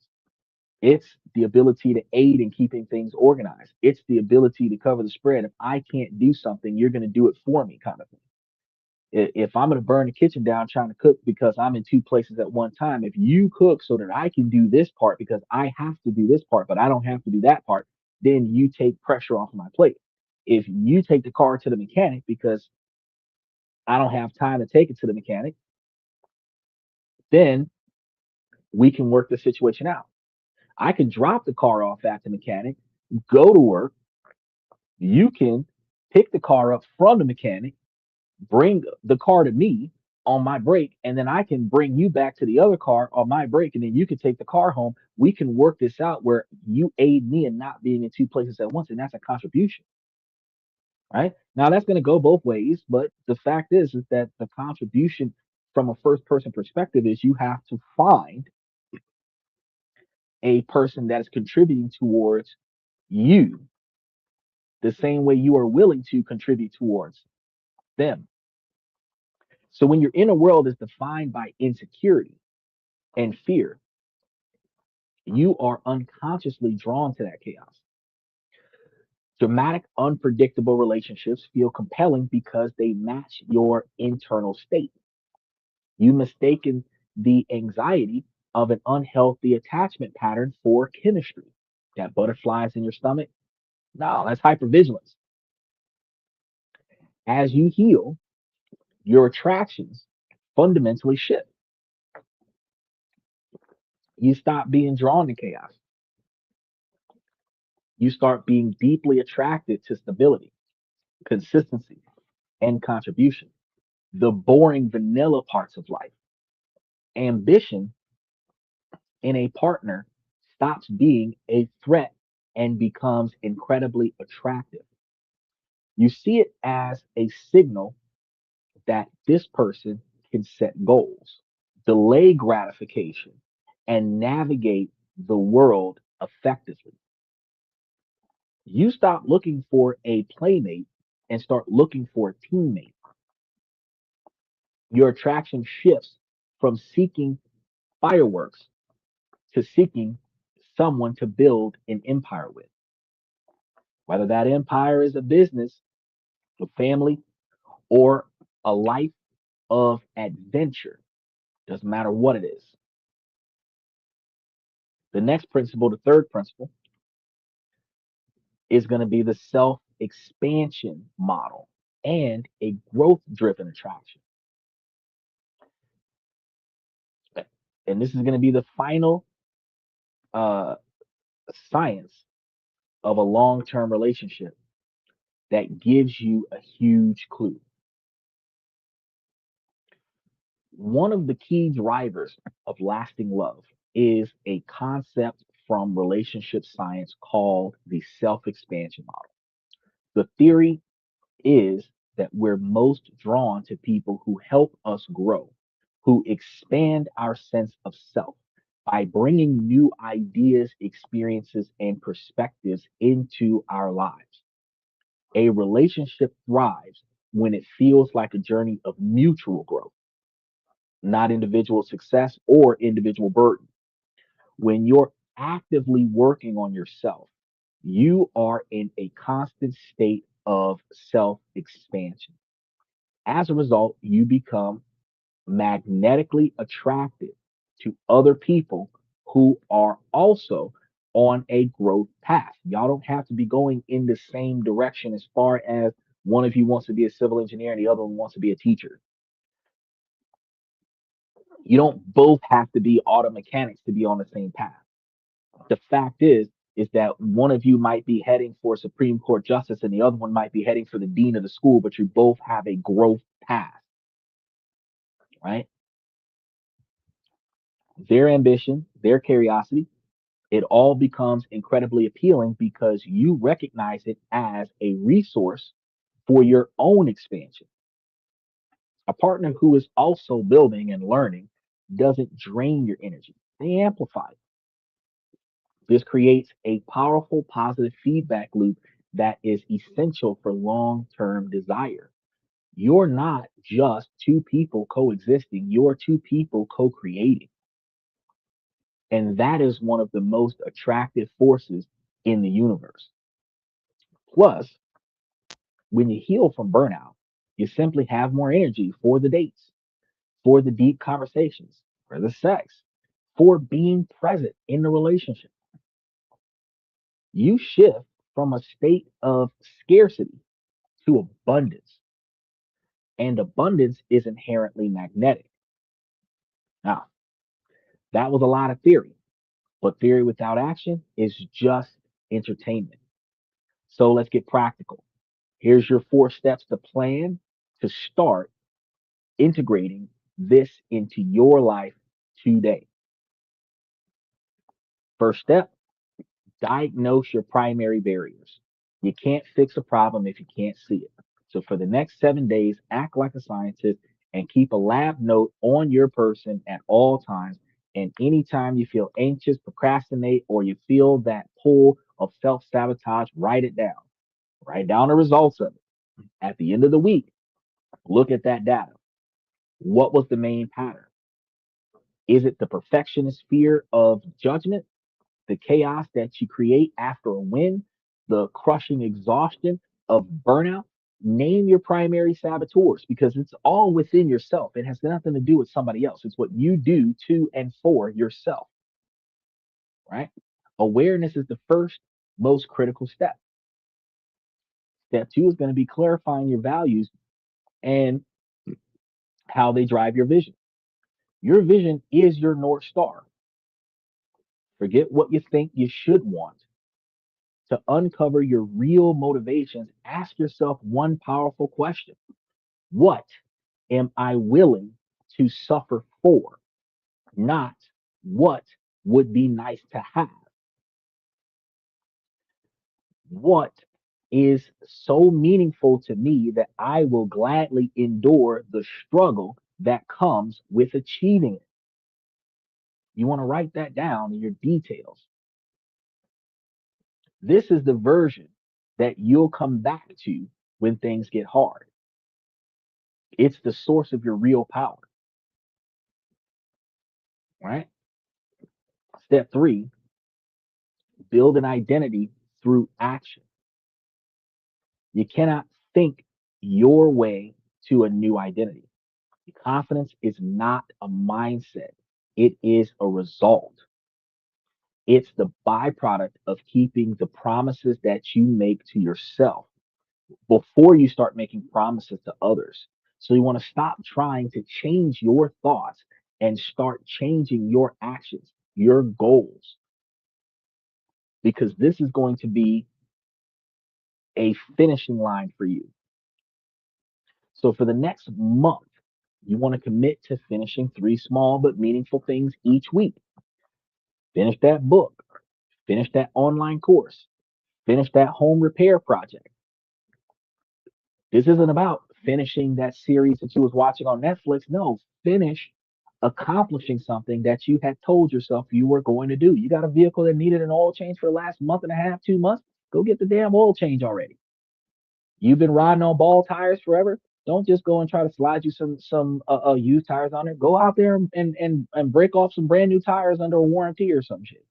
It's the ability to aid in keeping things organized. It's the ability to cover the spread. If I can't do something, you're going to do it for me, kind of thing. If I'm going to burn the kitchen down trying to cook because I'm in two places at one time, if you cook so that I can do this part because I have to do this part, but I don't have to do that part, then you take pressure off of my plate. If you take the car to the mechanic because I don't have time to take it to the mechanic, then we can work the situation out. I can drop the car off at the mechanic, go to work. You can pick the car up from the mechanic, bring the car to me on my break, and then I can bring you back to the other car on my break, and then you can take the car home. We can work this out where you aid me in not being in two places at once, and that's a contribution, right? Now that's going to go both ways, but the fact is that the contribution from a first person perspective is you have to find a person that is contributing towards you the same way you are willing to contribute towards them. So when your inner world is defined by insecurity and fear, you are unconsciously drawn to that chaos. Dramatic, unpredictable relationships feel compelling because they match your internal state. You mistaken the anxiety of an unhealthy attachment pattern for chemistry. That butterflies in your stomach? No, that's hypervigilance. As you heal, your attractions fundamentally shift. You stop being drawn to chaos. You start being deeply attracted to stability, consistency, and contribution. The boring vanilla parts of life. Ambition in a partner stops being a threat and becomes incredibly attractive. You see it as a signal that this person can set goals, delay gratification, and navigate the world effectively. You stop looking for a playmate and start looking for a teammate. Your attraction shifts from seeking fireworks to seeking someone to build an empire with. Whether that empire is a business, a family, or a life of adventure, doesn't matter what it is. The next principle, the third principle, is going to be the self expansion model and a growth driven attraction. And this is going to be the final uh, science of a long term relationship that gives you a huge clue. One of the key drivers of lasting love is a concept from relationship science called the self expansion model. The theory is that we're most drawn to people who help us grow, who expand our sense of self, by bringing new ideas, experiences, and perspectives into our lives. A relationship thrives when it feels like a journey of mutual growth, not individual success or individual burden. When you're actively working on yourself, you are in a constant state of self expansion. As a result, you become magnetically attracted to other people who are also on a growth path. Y'all don't have to be going in the same direction as far as one of you wants to be a civil engineer and the other one wants to be a teacher. You don't both have to be auto mechanics to be on the same path. The fact is that one of you might be heading for Supreme Court justice and the other one might be heading for the dean of the school, but you both have a growth path, right? Their ambition, their curiosity, it all becomes incredibly appealing because you recognize it as a resource for your own expansion. A partner who is also building and learning doesn't drain your energy, they amplify it. This creates a powerful positive feedback loop that is essential for long term desire. You're not just two people coexisting, you're two people co creating. And that is one of the most attractive forces in the universe. Plus, when you heal from burnout, you simply have more energy for the dates, for the deep conversations, for the sex, for being present in the relationship. You shift from a state of scarcity to abundance, and abundance is inherently magnetic. Now, that was a lot of theory, but theory without action is just entertainment. So let's get practical. Here's your 4 steps to plan to start integrating this into your life today. First step, diagnose your primary barriers. You can't fix a problem if you can't see it. So for the next 7 days, act like a scientist and keep a lab note on your person at all times. And anytime you feel anxious, procrastinate, or you feel that pull of self sabotage, write it down. Write down the results of it. At the end of the week, look at that data. What was the main pattern? Is it the perfectionist fear of judgment, the chaos that you create after a win, the crushing exhaustion of burnout? Name your primary saboteurs because it's all within yourself. It has nothing to do with somebody else. It's what you do to and for yourself, right? Awareness is the first most critical step. Step two is going to be clarifying your values and how they drive your vision. Your vision is your North Star. Forget what you think you should want. To uncover your real motivations, ask yourself one powerful question. What am I willing to suffer for? Not what would be nice to have. What is so meaningful to me that I will gladly endure the struggle that comes with achieving it? You want to write that down in your details. This is the version that you'll come back to when things get hard. It's the source of your real power, right? Step three, build an identity through action. You cannot think your way to a new identity. Confidence is not a mindset, it is a result. It's the byproduct of keeping the promises that you make to yourself before you start making promises to others. So you want to stop trying to change your thoughts and start changing your actions, your goals, because this is going to be a finishing line for you. So for the next month, you want to commit to finishing 3 small but meaningful things each week. Finish that book, finish that online course, finish that home repair project. This isn't about finishing that series that you was watching on Netflix. No, finish accomplishing something that you had told yourself you were going to do. You got a vehicle that needed an oil change for the last month and a half, 2 months. Go get the damn oil change already. You've been riding on ball tires forever. Don't just go and try to slide you some used tires on it. Go out there and break off some brand new tires under a warranty or some shit.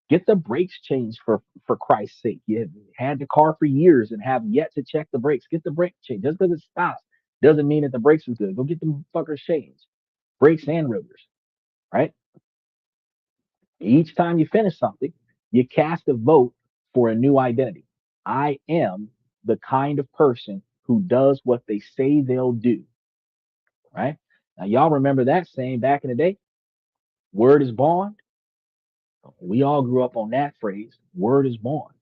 Get the brakes changed for Christ's sake. You had the car for years and have yet to check the brakes. Get the brake changed. Just because it stops doesn't mean that the brakes is good. Go get them fuckers changed. Brakes and rotors, right? Each time you finish something, you cast a vote for a new identity. I am the kind of person who does what they say they'll do, right? Now, y'all remember that saying back in the day? Word is bond. We all grew up on that phrase. Word is bond.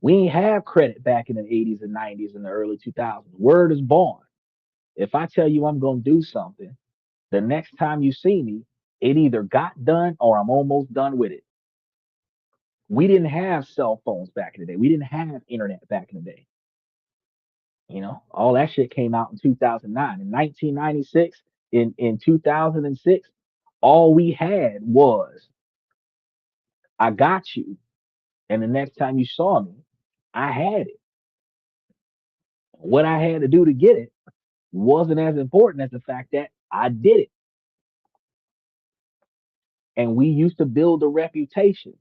We ain't have credit back in the 80s and 90s and the early 2000s. Word is bond. If I tell you I'm going to do something, the next time you see me, it either got done or I'm almost done with it. We didn't have cell phones back in the day. We didn't have internet back in the day. All that shit came out in 2009. In 1996, in 2006, all we had was I got you. And the next time you saw me, I had it. What I had to do to get it wasn't as important as the fact that I did it. And we used to build a reputation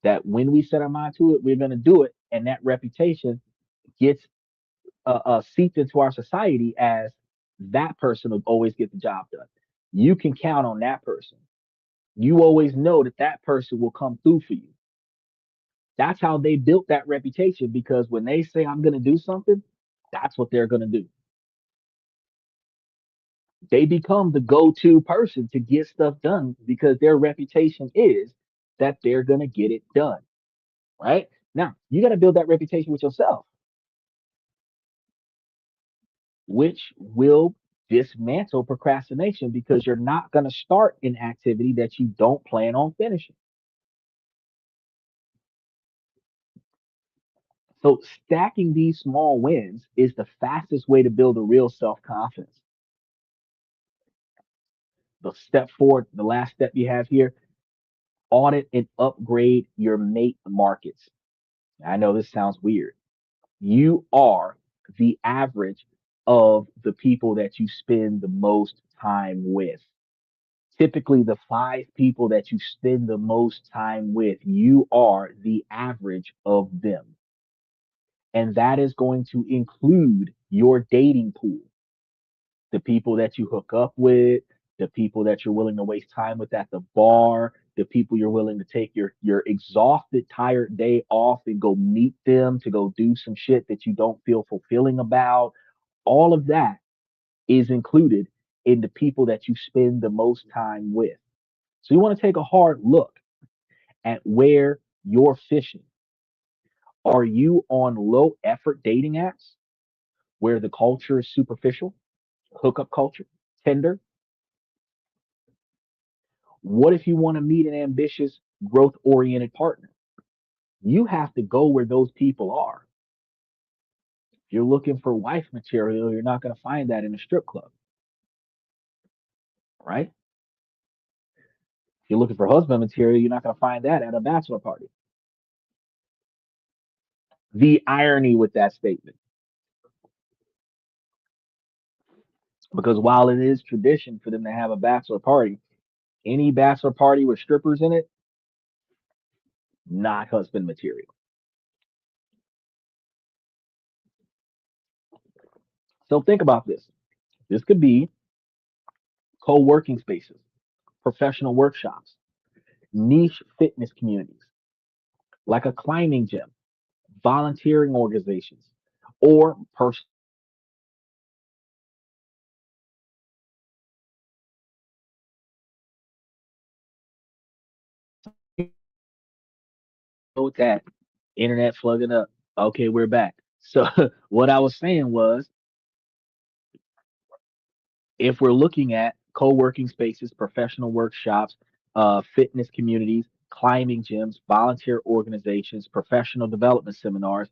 that when we set our mind to it, we're going to do it. And that reputation gets seeped into our society as that person will always get the job done. You can count on that person. You always know that that person will come through for you. That's how they built that reputation because when they say, I'm going to do something, that's what they're going to do. They become the go to person to get stuff done because their reputation is that they're going to get it done. Right? Now, you got to build that reputation with yourself, which will dismantle procrastination because you're not going to start an activity that you don't plan on finishing. So, stacking these small wins is the fastest way to build a real self confidence. The step forward, the last step you have here, audit and upgrade your mate markets. I know this sounds weird. You are the average of the people that you spend the most time with. Typically, the 5 people that you spend the most time with, you are the average of them. And that is going to include your dating pool, the people that you hook up with, the people that you're willing to waste time with at the bar, the people you're willing to take your exhausted, tired day off and go meet them to go do some shit that you don't feel fulfilling about. All of that is included in the people that you spend the most time with. So you want to take a hard look at where you're fishing. Are you on low effort dating apps where the culture is superficial, hookup culture, Tinder? What if you want to meet an ambitious, growth oriented partner? You have to go where those people are. If you're looking for wife material, you're not going to find that in a strip club, right? If you're looking for husband material, you're not going to find that at a bachelor party. The irony with that statement, because while it is tradition for them to have a bachelor party, any bachelor party with strippers in it, not husband material. So think about this. This could be co working spaces, professional workshops, niche fitness communities, like a climbing gym, volunteering organizations, or personal with that internet plugging up. Okay, we're back. So what I was saying was if we're looking at co-working spaces, professional workshops, fitness communities, climbing gyms, volunteer organizations, professional development seminars,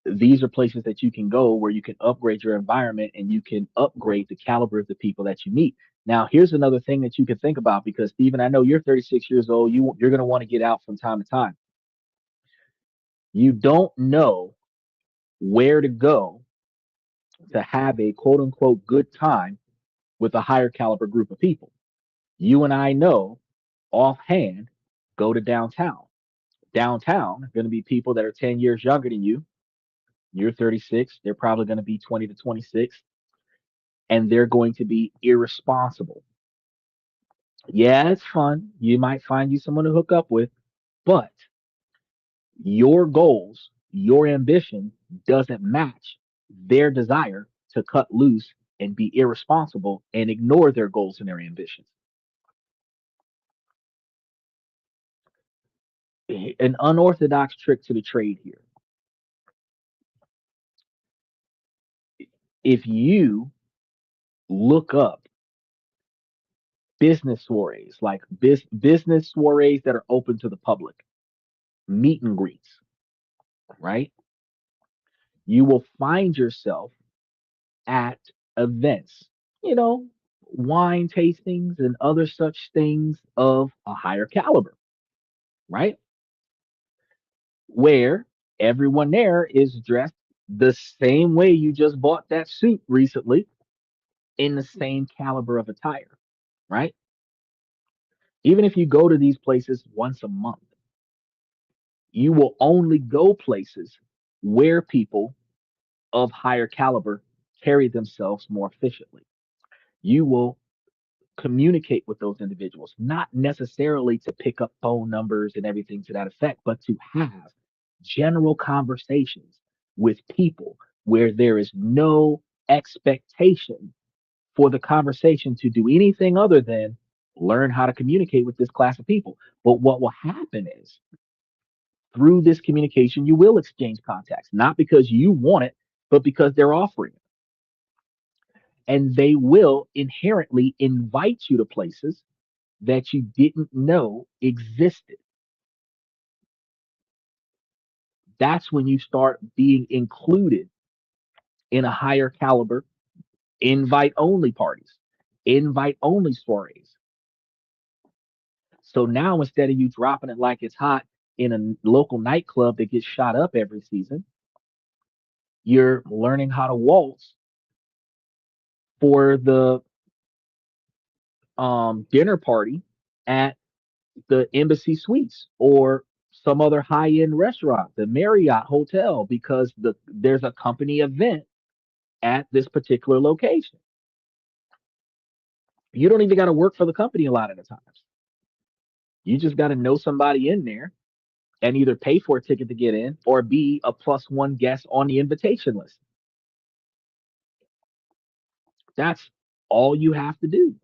These are places that you can go where you can upgrade your environment and you can upgrade the caliber of the people that you meet. Now, here's another thing that you can think about because Stephen, I know you're 36 years old. You're going to want to get out from time to time. You don't know where to go to have a quote unquote good time with a higher caliber group of people. You and I know offhand, go to downtown. Downtown are going to be people that are 10 years younger than you. You're 36. They're probably going to be 20 to 26, and they're going to be irresponsible. Yeah, it's fun. You might find you someone to hook up with, but your goals, your ambition doesn't match their desire to cut loose and be irresponsible and ignore their goals and their ambitions. An unorthodox trick to the trade here. If you look up business soirees, like business soirees that are open to the public, meet and greets, right? You will find yourself at events, you know, wine tastings and other such things of a higher caliber, right? Where everyone there is dressed the same way you just bought that suit recently in the same caliber of attire, right? Even if you go to these places once a month, you will only go places where people of higher caliber carry themselves more efficiently. You will communicate with those individuals, not necessarily to pick up phone numbers and everything to that effect, but to have general conversations with people where there is no expectation for the conversation to do anything other than learn how to communicate with this class of people. But what will happen is through this communication, you will exchange contacts, not because you want it, but because they're offering it. And they will inherently invite you to places that you didn't know existed. That's when you start being included in a higher caliber invite only parties, invite only stories. So now instead of you dropping it like it's hot in a local nightclub that gets shot up every season, you're learning how to waltz for the dinner party at the Embassy Suites or some other high-end restaurant, the Marriott Hotel, because there's a company event at this particular location. You don't even got to work for the company a lot of the times. You just got to know somebody in there and either pay for a ticket to get in or be a plus one guest on the invitation list. That's all you have to do.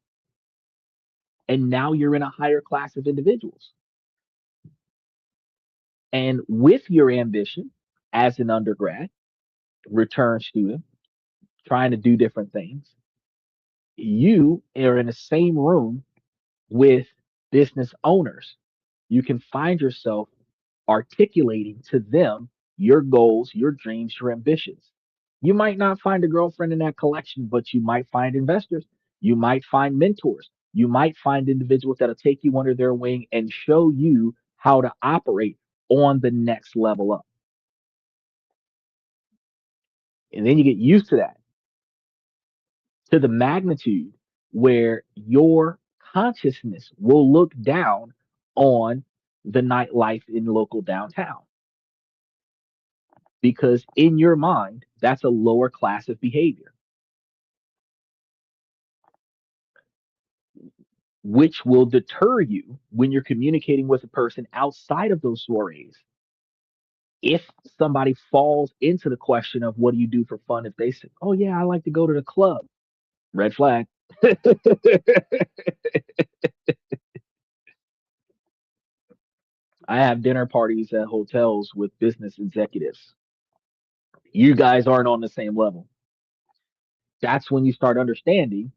And now you're in a higher class of individuals. And with your ambition as an undergrad, return student, trying to do different things, you are in the same room with business owners. You can find yourself articulating to them your goals, your dreams, your ambitions. You might not find a girlfriend in that collection, but you might find investors. You might find mentors. You might find individuals that'll take you under their wing and show you how to operate on the next level up. And then you get used to that, to the magnitude where your consciousness will look down on the nightlife in local downtown because in your mind that's a lower class of behavior, which will deter you when you're communicating with a person outside of those soirees. If somebody falls into the question of what do you do for fun, if they say, oh yeah, I like to go to the club, red flag. I have dinner parties at hotels with business executives. You guys aren't on the same level. That's when you start understanding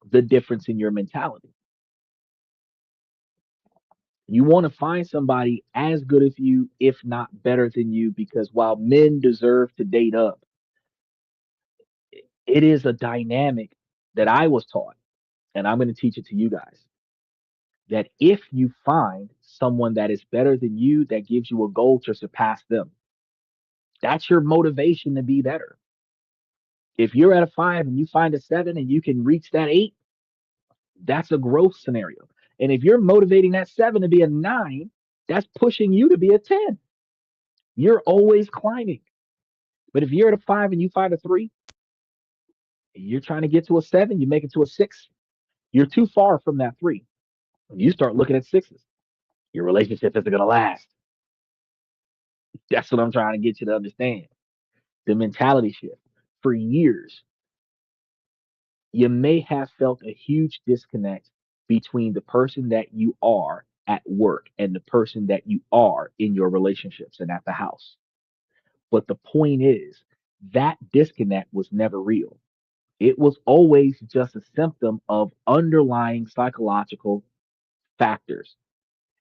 the difference in your mentality. You want to find somebody as good as you, if not better than you, because while men deserve to date up, it is a dynamic that I was taught, and I'm going to teach it to you guys. That if you find someone that is better than you, that gives you a goal to surpass them, that's your motivation to be better. If you're at a five and you find a seven and you can reach that eight, that's a growth scenario. And if you're motivating that seven to be a nine, that's pushing you to be a 10. You're always climbing. But if you're at a five and you find a three, you're trying to get to a seven, you make it to a six, you're too far from that three. You start looking at sixes. Your relationship isn't going to last. That's what I'm trying to get you to understand. The mentality shift. For years, you may have felt a huge disconnect between the person that you are at work and the person that you are in your relationships and at the house. But the point is, that disconnect was never real. It was always just a symptom of underlying psychological factors.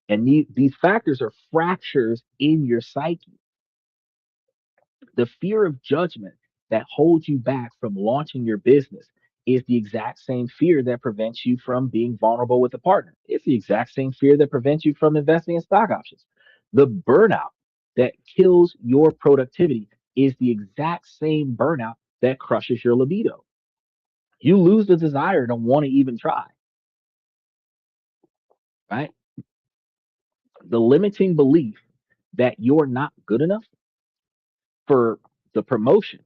And these factors are fractures in your psyche. The fear of judgment that holds you back from launching your business is the exact same fear that prevents you from being vulnerable with a partner. It's the exact same fear that prevents you from investing in stock options. The burnout that kills your productivity is the exact same burnout that crushes your libido. You lose the desire to want to even try, right? The limiting belief that you're not good enough for the promotion,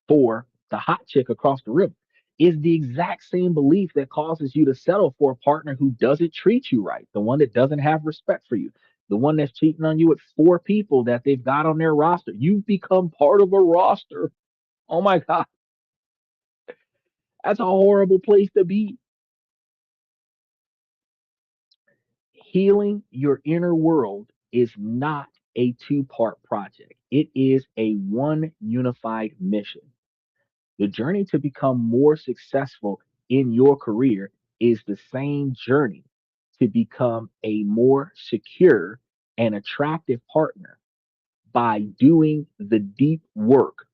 for the hot chick across the room, is the exact same belief that causes you to settle for a partner who doesn't treat you right, the one that doesn't have respect for you, the one that's cheating on you with four people that they've got on their roster. You've become part of a roster. Oh my God, that's a horrible place to be. Healing your inner world is not a two-part project, it is a one unified mission. The journey to become more successful in your career is the same journey to become a more secure and attractive partner by doing the deep work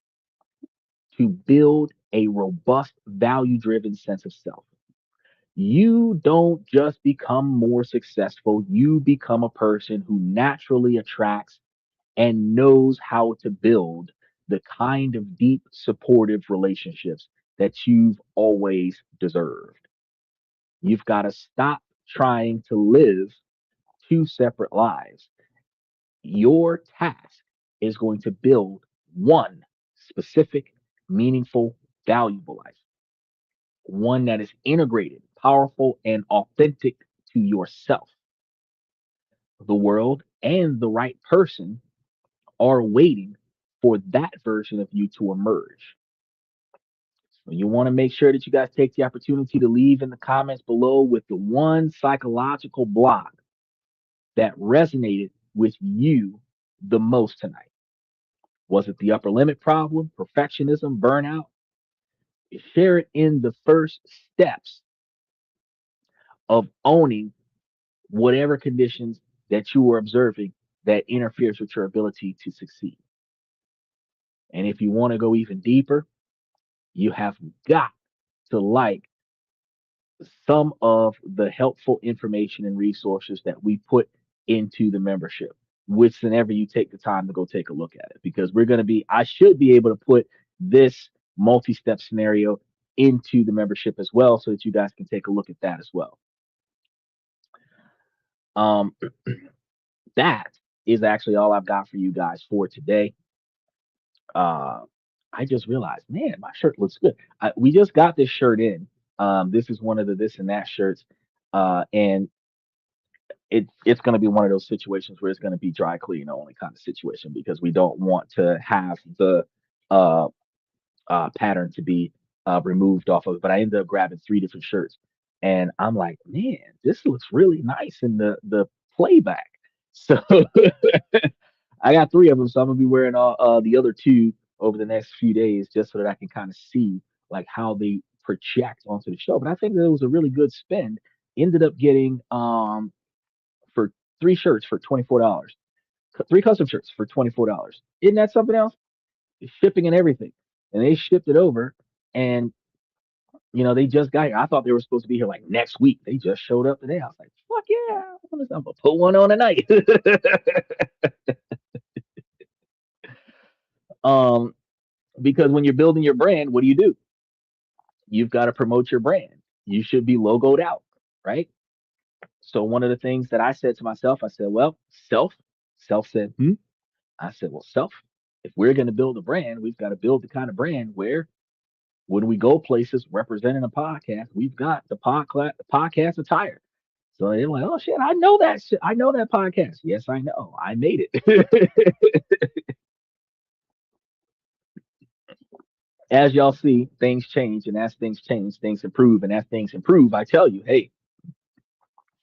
to build a robust, value driven sense of self. You don't just become more successful, you become a person who naturally attracts and knows how to build the kind of deep, supportive relationships that you've always deserved. You've got to stop trying to live two separate lives. Your task is going to build one specific, meaningful, valuable life, one that is integrated, powerful, and authentic to yourself. The world and the right person are waiting for that version of you to emerge. So you want to make sure that you guys take the opportunity to leave in the comments below with the one psychological block that resonated with you the most tonight. Was it the upper limit problem, perfectionism, burnout? Share it in the first steps of owning whatever conditions that you are observing that interferes with your ability to succeed. And if you want to go even deeper, you have got to like some of the helpful information and resources that we put into the membership, which whenever you take the time to go take a look at it, because I should be able to put this multi-step scenario into the membership as well so that you guys can take a look at that as well. Um, that is actually all I've got for you guys for today. Uh, I just realized, man, my shirt looks good. We just got this shirt in. This is one of the this and that shirts. And it's going to be one of those situations where it's going to be dry clean only kind of situation because we don't want to have the uh, pattern to be removed off of it. But I ended up grabbing three different shirts, and I'm like, man, this looks really nice in the playback. So I got three of them, so I'm gonna be wearing all the other two over the next few days just so that I can kind of see like how they project onto the show. But I think that it was a really good spend. Ended up getting for 3 shirts for $24. 3 custom shirts for $24. Isn't that something else? Shipping and everything. And they shipped it over, and they just got here. I thought they were supposed to be here like next week. They just showed up today. I was like, fuck yeah, I'm gonna put one on tonight. um, because when you're building your brand, what do? You've got to promote your brand. You should be logoed out, right? So one of the things that I said to myself, I said, well, self said, I said, well, self, if we're going to build a brand, we've got to build the kind of brand where when we go places representing a podcast, we've got the podcast attire. So they're like, oh shit, I know that shit. I know that podcast. Yes, I know. I made it. As y'all see, things change, and as things change, things improve, and as things improve, I tell you, hey,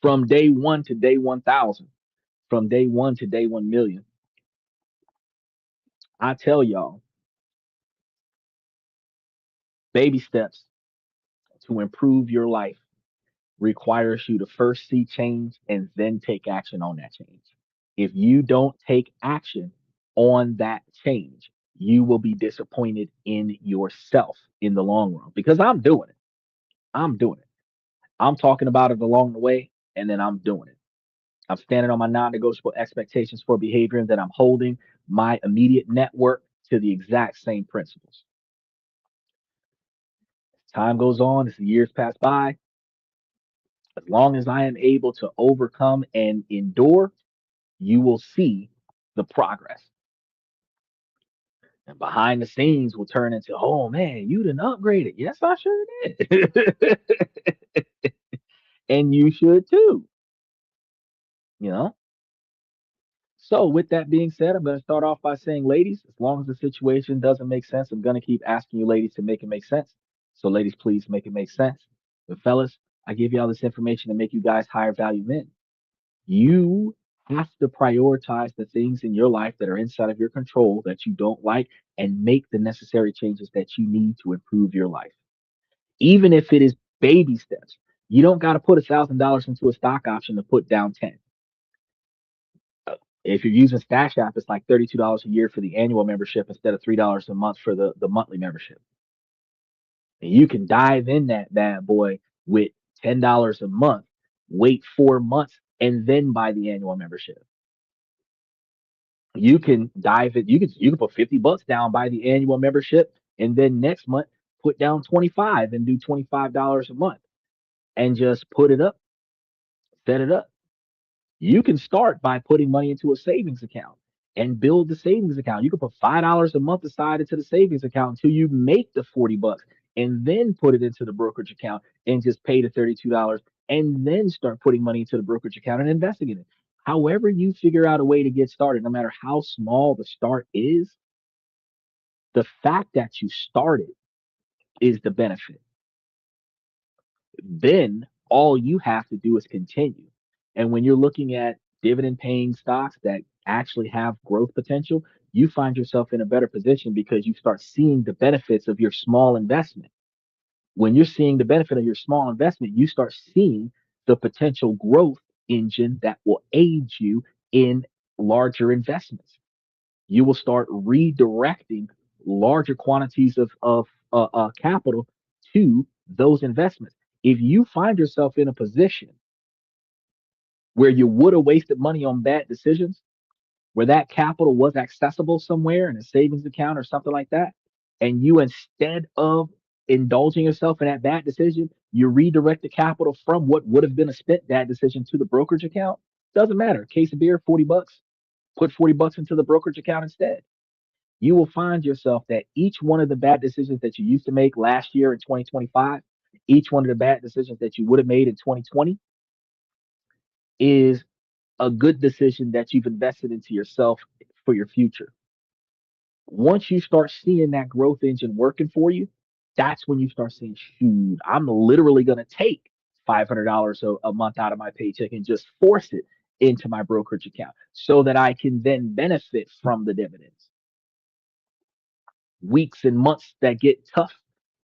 from day one to day 1,000, from day one to day 1 million, I tell y'all, baby steps to improve your life requires you to first see change and then take action on that change. If you don't take action on that change, you will be disappointed in yourself in the long run because I'm doing it. I'm doing it. I'm talking about it along the way, and then I'm doing it. I'm standing on my non negotiable expectations for behavior, and then I'm holding my immediate network to the exact same principles. Time goes on, as the years pass by, as long as I am able to overcome and endure, you will see the progress. And behind the scenes will turn into, oh man, you didn't upgrade it. Yes, I sure did. And you should too, you know? So, with that being said, I'm going to start off by saying, ladies, as long as the situation doesn't make sense, I'm going to keep asking you, ladies, to make it make sense. So, ladies, please make it make sense. But, fellas, I give you all this information to make you guys higher value men. You have to prioritize the things in your life that are inside of your control that you don't like and make the necessary changes that you need to improve your life. Even if it is baby steps, you don't got to put $1,000 into a stock option to put down 10. If you're using Stash App, it's like $32 a year for the annual membership instead of $3 a month for the monthly membership. And you can dive in that bad boy with $10 a month, wait 4 months, and then buy the annual membership. You can dive it. You can put $50 down, buy the annual membership, and then next month put down 25 and do $25 a month and just put it up, set it up. You can start by putting money into a savings account and build the savings account. You can put $5 a month aside into the savings account until you make the $40 and then put it into the brokerage account and just pay the $32 and then start putting money into the brokerage account and investing in it. However, you figure out a way to get started, no matter how small the start is, the fact that you started is the benefit. Then all you have to do is continue. And when you're looking at dividend paying stocks that actually have growth potential, you find yourself in a better position because you start seeing the benefits of your small investment. When you're seeing the benefit of your small investment, you start seeing the potential growth engine that will aid you in larger investments. You will start redirecting larger quantities of capital to those investments. If you find yourself in a position where you would have wasted money on bad decisions, where that capital was accessible somewhere in a savings account or something like that, and you instead of indulging yourself in that bad decision, you redirect the capital from what would have been a spent bad decision to the brokerage account. Doesn't matter. Case of beer, $40. Put $40 into the brokerage account instead. You will find yourself that each one of the bad decisions that you used to make last year in 2025, each one of the bad decisions that you would have made in 2020 is a good decision that you've invested into yourself for your future. Once you start seeing that growth engine working for you, that's when you start saying, shoot, I'm literally going to take $500 a month out of my paycheck and just force it into my brokerage account so that I can then benefit from the dividends. Weeks and months that get tough,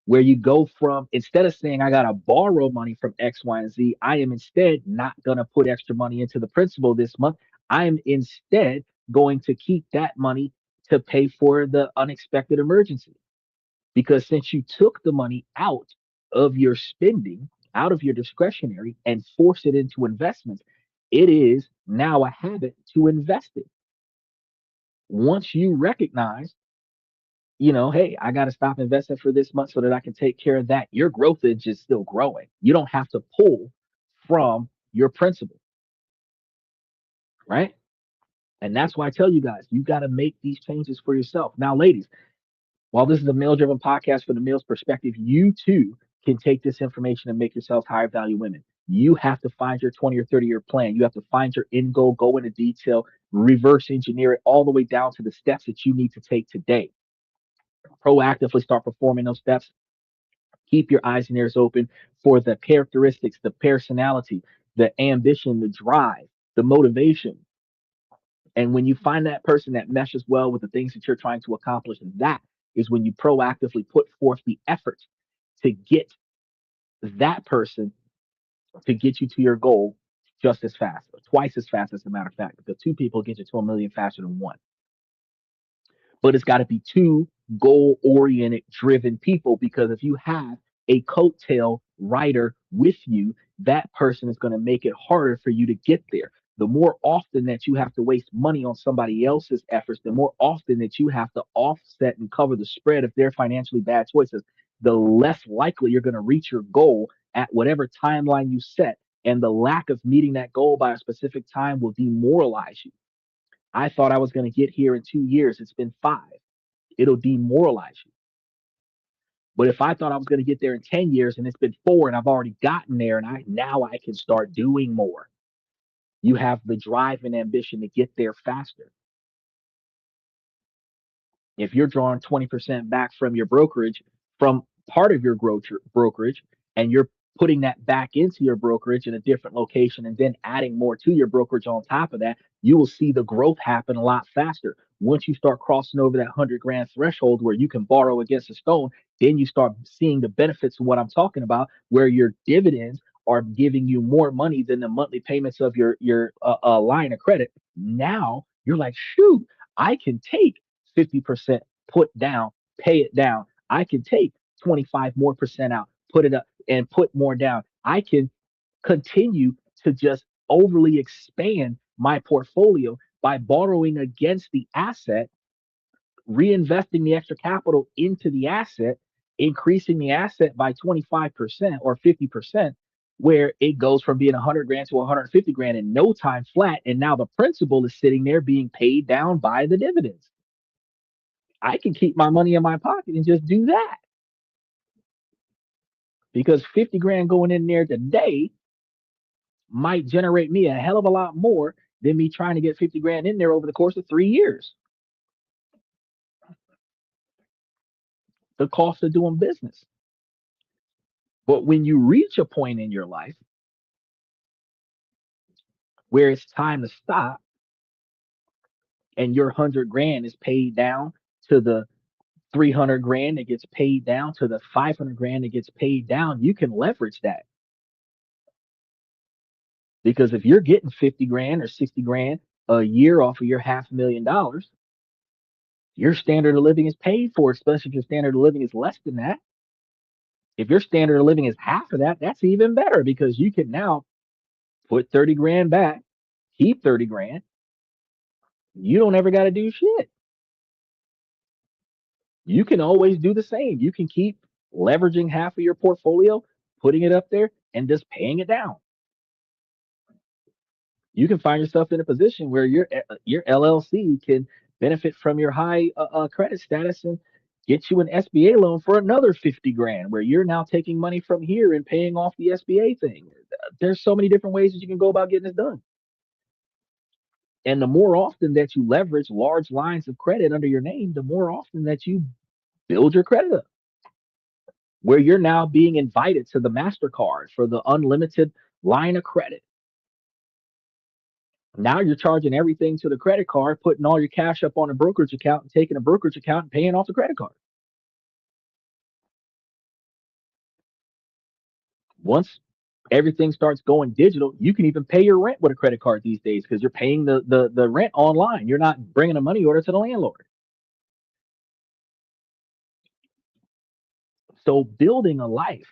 where you go from, instead of saying I got to borrow money from X, Y, and Z, I am instead not going to put extra money into the principal this month. I am instead going to keep that money to pay for the unexpected emergency. Because since you took the money out of your spending, out of your discretionary, and force it into investments, it is now a habit to invest it. Once you recognize, hey, I got to stop investing for this month so that I can take care of that, your growth is just still growing. You don't have to pull from your principal, right? And that's why I tell you guys, you got to make these changes for yourself. Now, ladies, while this is a male driven podcast for the male's perspective, you too can take this information and make yourselves higher value women. You have to find your 20 or 30-year plan. You have to find your end goal, go into detail, reverse engineer it all the way down to the steps that you need to take today. Proactively start performing those steps. Keep your eyes and ears open for the characteristics, the personality, the ambition, the drive, the motivation. And when you find that person that meshes well with the things that you're trying to accomplish, that is when you proactively put forth the effort to get that person to get you to your goal just as fast, or twice as fast, as a matter of fact, because two people get you to a million faster than one. But it's got to be two goal oriented, driven people, because if you have a coattail rider with you, that person is going to make it harder for you to get there. The more often that you have to waste money on somebody else's efforts, the more often that you have to offset and cover the spread of their financially bad choices, the less likely you're going to reach your goal at whatever timeline you set. And the lack of meeting that goal by a specific time will demoralize you. I thought I was going to get here in 2 years. It's been 5. It'll demoralize you. But if I thought I was going to get there in 10 years and it's been 4 and I've already gotten there, and I can start doing more. You have the drive and ambition to get there faster. If you're drawing 20% back from your brokerage, from part of your brokerage, and you're putting that back into your brokerage in a different location and then adding more to your brokerage on top of that, you will see the growth happen a lot faster. Once you start crossing over that 100 grand threshold where you can borrow against a stone, then you start seeing the benefits of what I'm talking about, where your dividends are giving you more money than the monthly payments of your line of credit. Now you're like, shoot, I can take 50% put down, pay it down. I can take 25 more percent out, put it up and put more down. I can continue to just overly expand my portfolio by borrowing against the asset, reinvesting the extra capital into the asset, increasing the asset by 25% or 50%, where it goes from being 100 grand to 150 grand in no time flat. And now the principal is sitting there being paid down by the dividends. I can keep my money in my pocket and just do that, because 50 grand going in there today might generate me a hell of a lot more than me trying to get 50 grand in there over the course of 3 years. The cost of doing business. But when you reach a point in your life where it's time to stop and your 100 grand is paid down to the 300 grand that gets paid down to the 500 grand that gets paid down, you can leverage that. Because if you're getting 50 grand or 60 grand a year off of your $500,000, your standard of living is paid for, especially if your standard of living is less than that. If your standard of living is half of that, that's even better, because you can now put 30 grand back, keep 30 grand. You don't ever got to do shit. You can always do the same. You can keep leveraging half of your portfolio, putting it up there, and just paying it down. You can find yourself in a position where your LLC can benefit from your high credit status and get you an SBA loan for another 50 grand, where you're now taking money from here and paying off the SBA thing. There's so many different ways that you can go about getting this done. And the more often that you leverage large lines of credit under your name, the more often that you build your credit up, where you're now being invited to the MasterCard for the unlimited line of credit. Now you're charging everything to the credit card, putting all your cash up on a brokerage account and taking a brokerage account and paying off the credit card. Once everything starts going digital, you can even pay your rent with a credit card these days because you're paying the rent online. You're not bringing a money order to the landlord. So building a life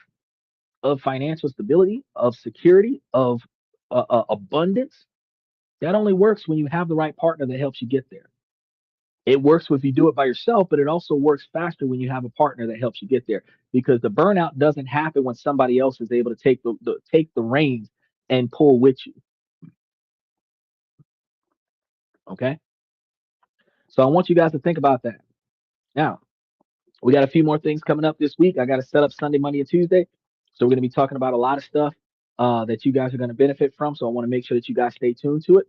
of financial stability, of security, of abundance, that only works when you have the right partner that helps you get there. It works if you do it by yourself, but it also works faster when you have a partner that helps you get there, because the burnout doesn't happen when somebody else is able to take the reins and pull with you. Okay. So I want you guys to think about that. Now, we got a few more things coming up this week. I got to set up Sunday, Monday, and Tuesday. So we're going to be talking about a lot of stuff that you guys are going to benefit from. So I want to make sure that you guys stay tuned to it.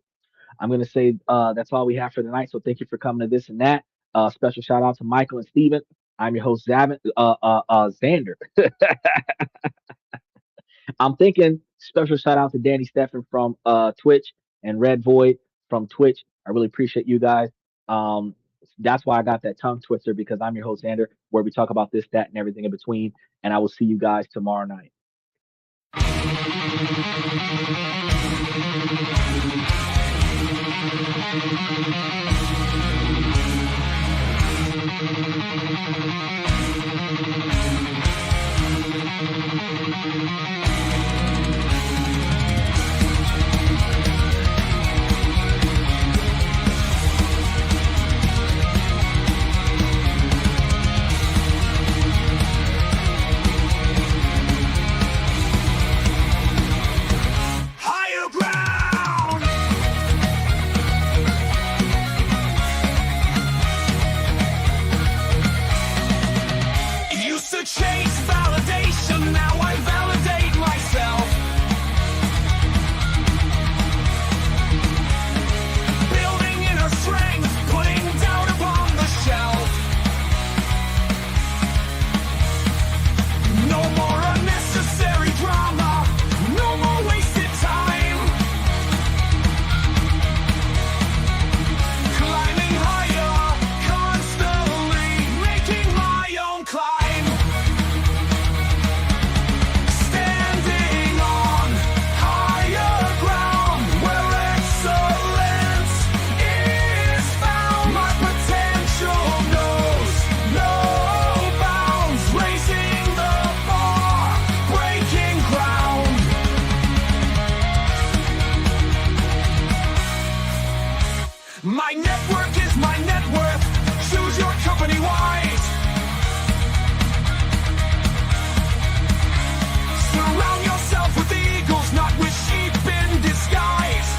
I'm going to say that's all we have for tonight. So thank you for coming to this and that. Special shout out to Michael and Steven. I'm your host, Xander. I'm thinking special shout out to Danny Steffen from Twitch and Red Void from Twitch. I really appreciate you guys. That's why I got that tongue twister, because I'm your host, Xander, where we talk about this, that, and everything in between. And I will see you guys tomorrow night. Higher ground! Used to chase validation, now I validate myself. Building inner strength, putting doubt upon the shelf. No more unnecessary drama, no more wasted time. Climbing higher, constantly making my own climb. Standing on higher ground where excellence is found. My potential knows no bounds, raising the bar, breaking ground. My network is my net worth. Choose your company wise. Surround yourself with eagles, not with sheep in disguise.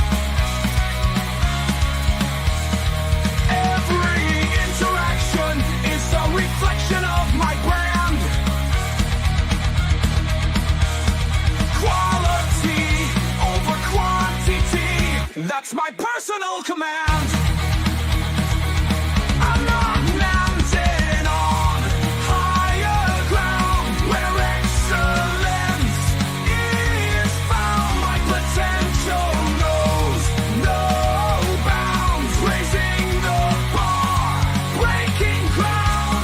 Every interaction is a reflection of my brand. Quality over quantity, that's my personal command. I'm not landing on higher ground where excellence is found. My potential knows no bounds, raising the bar, breaking ground.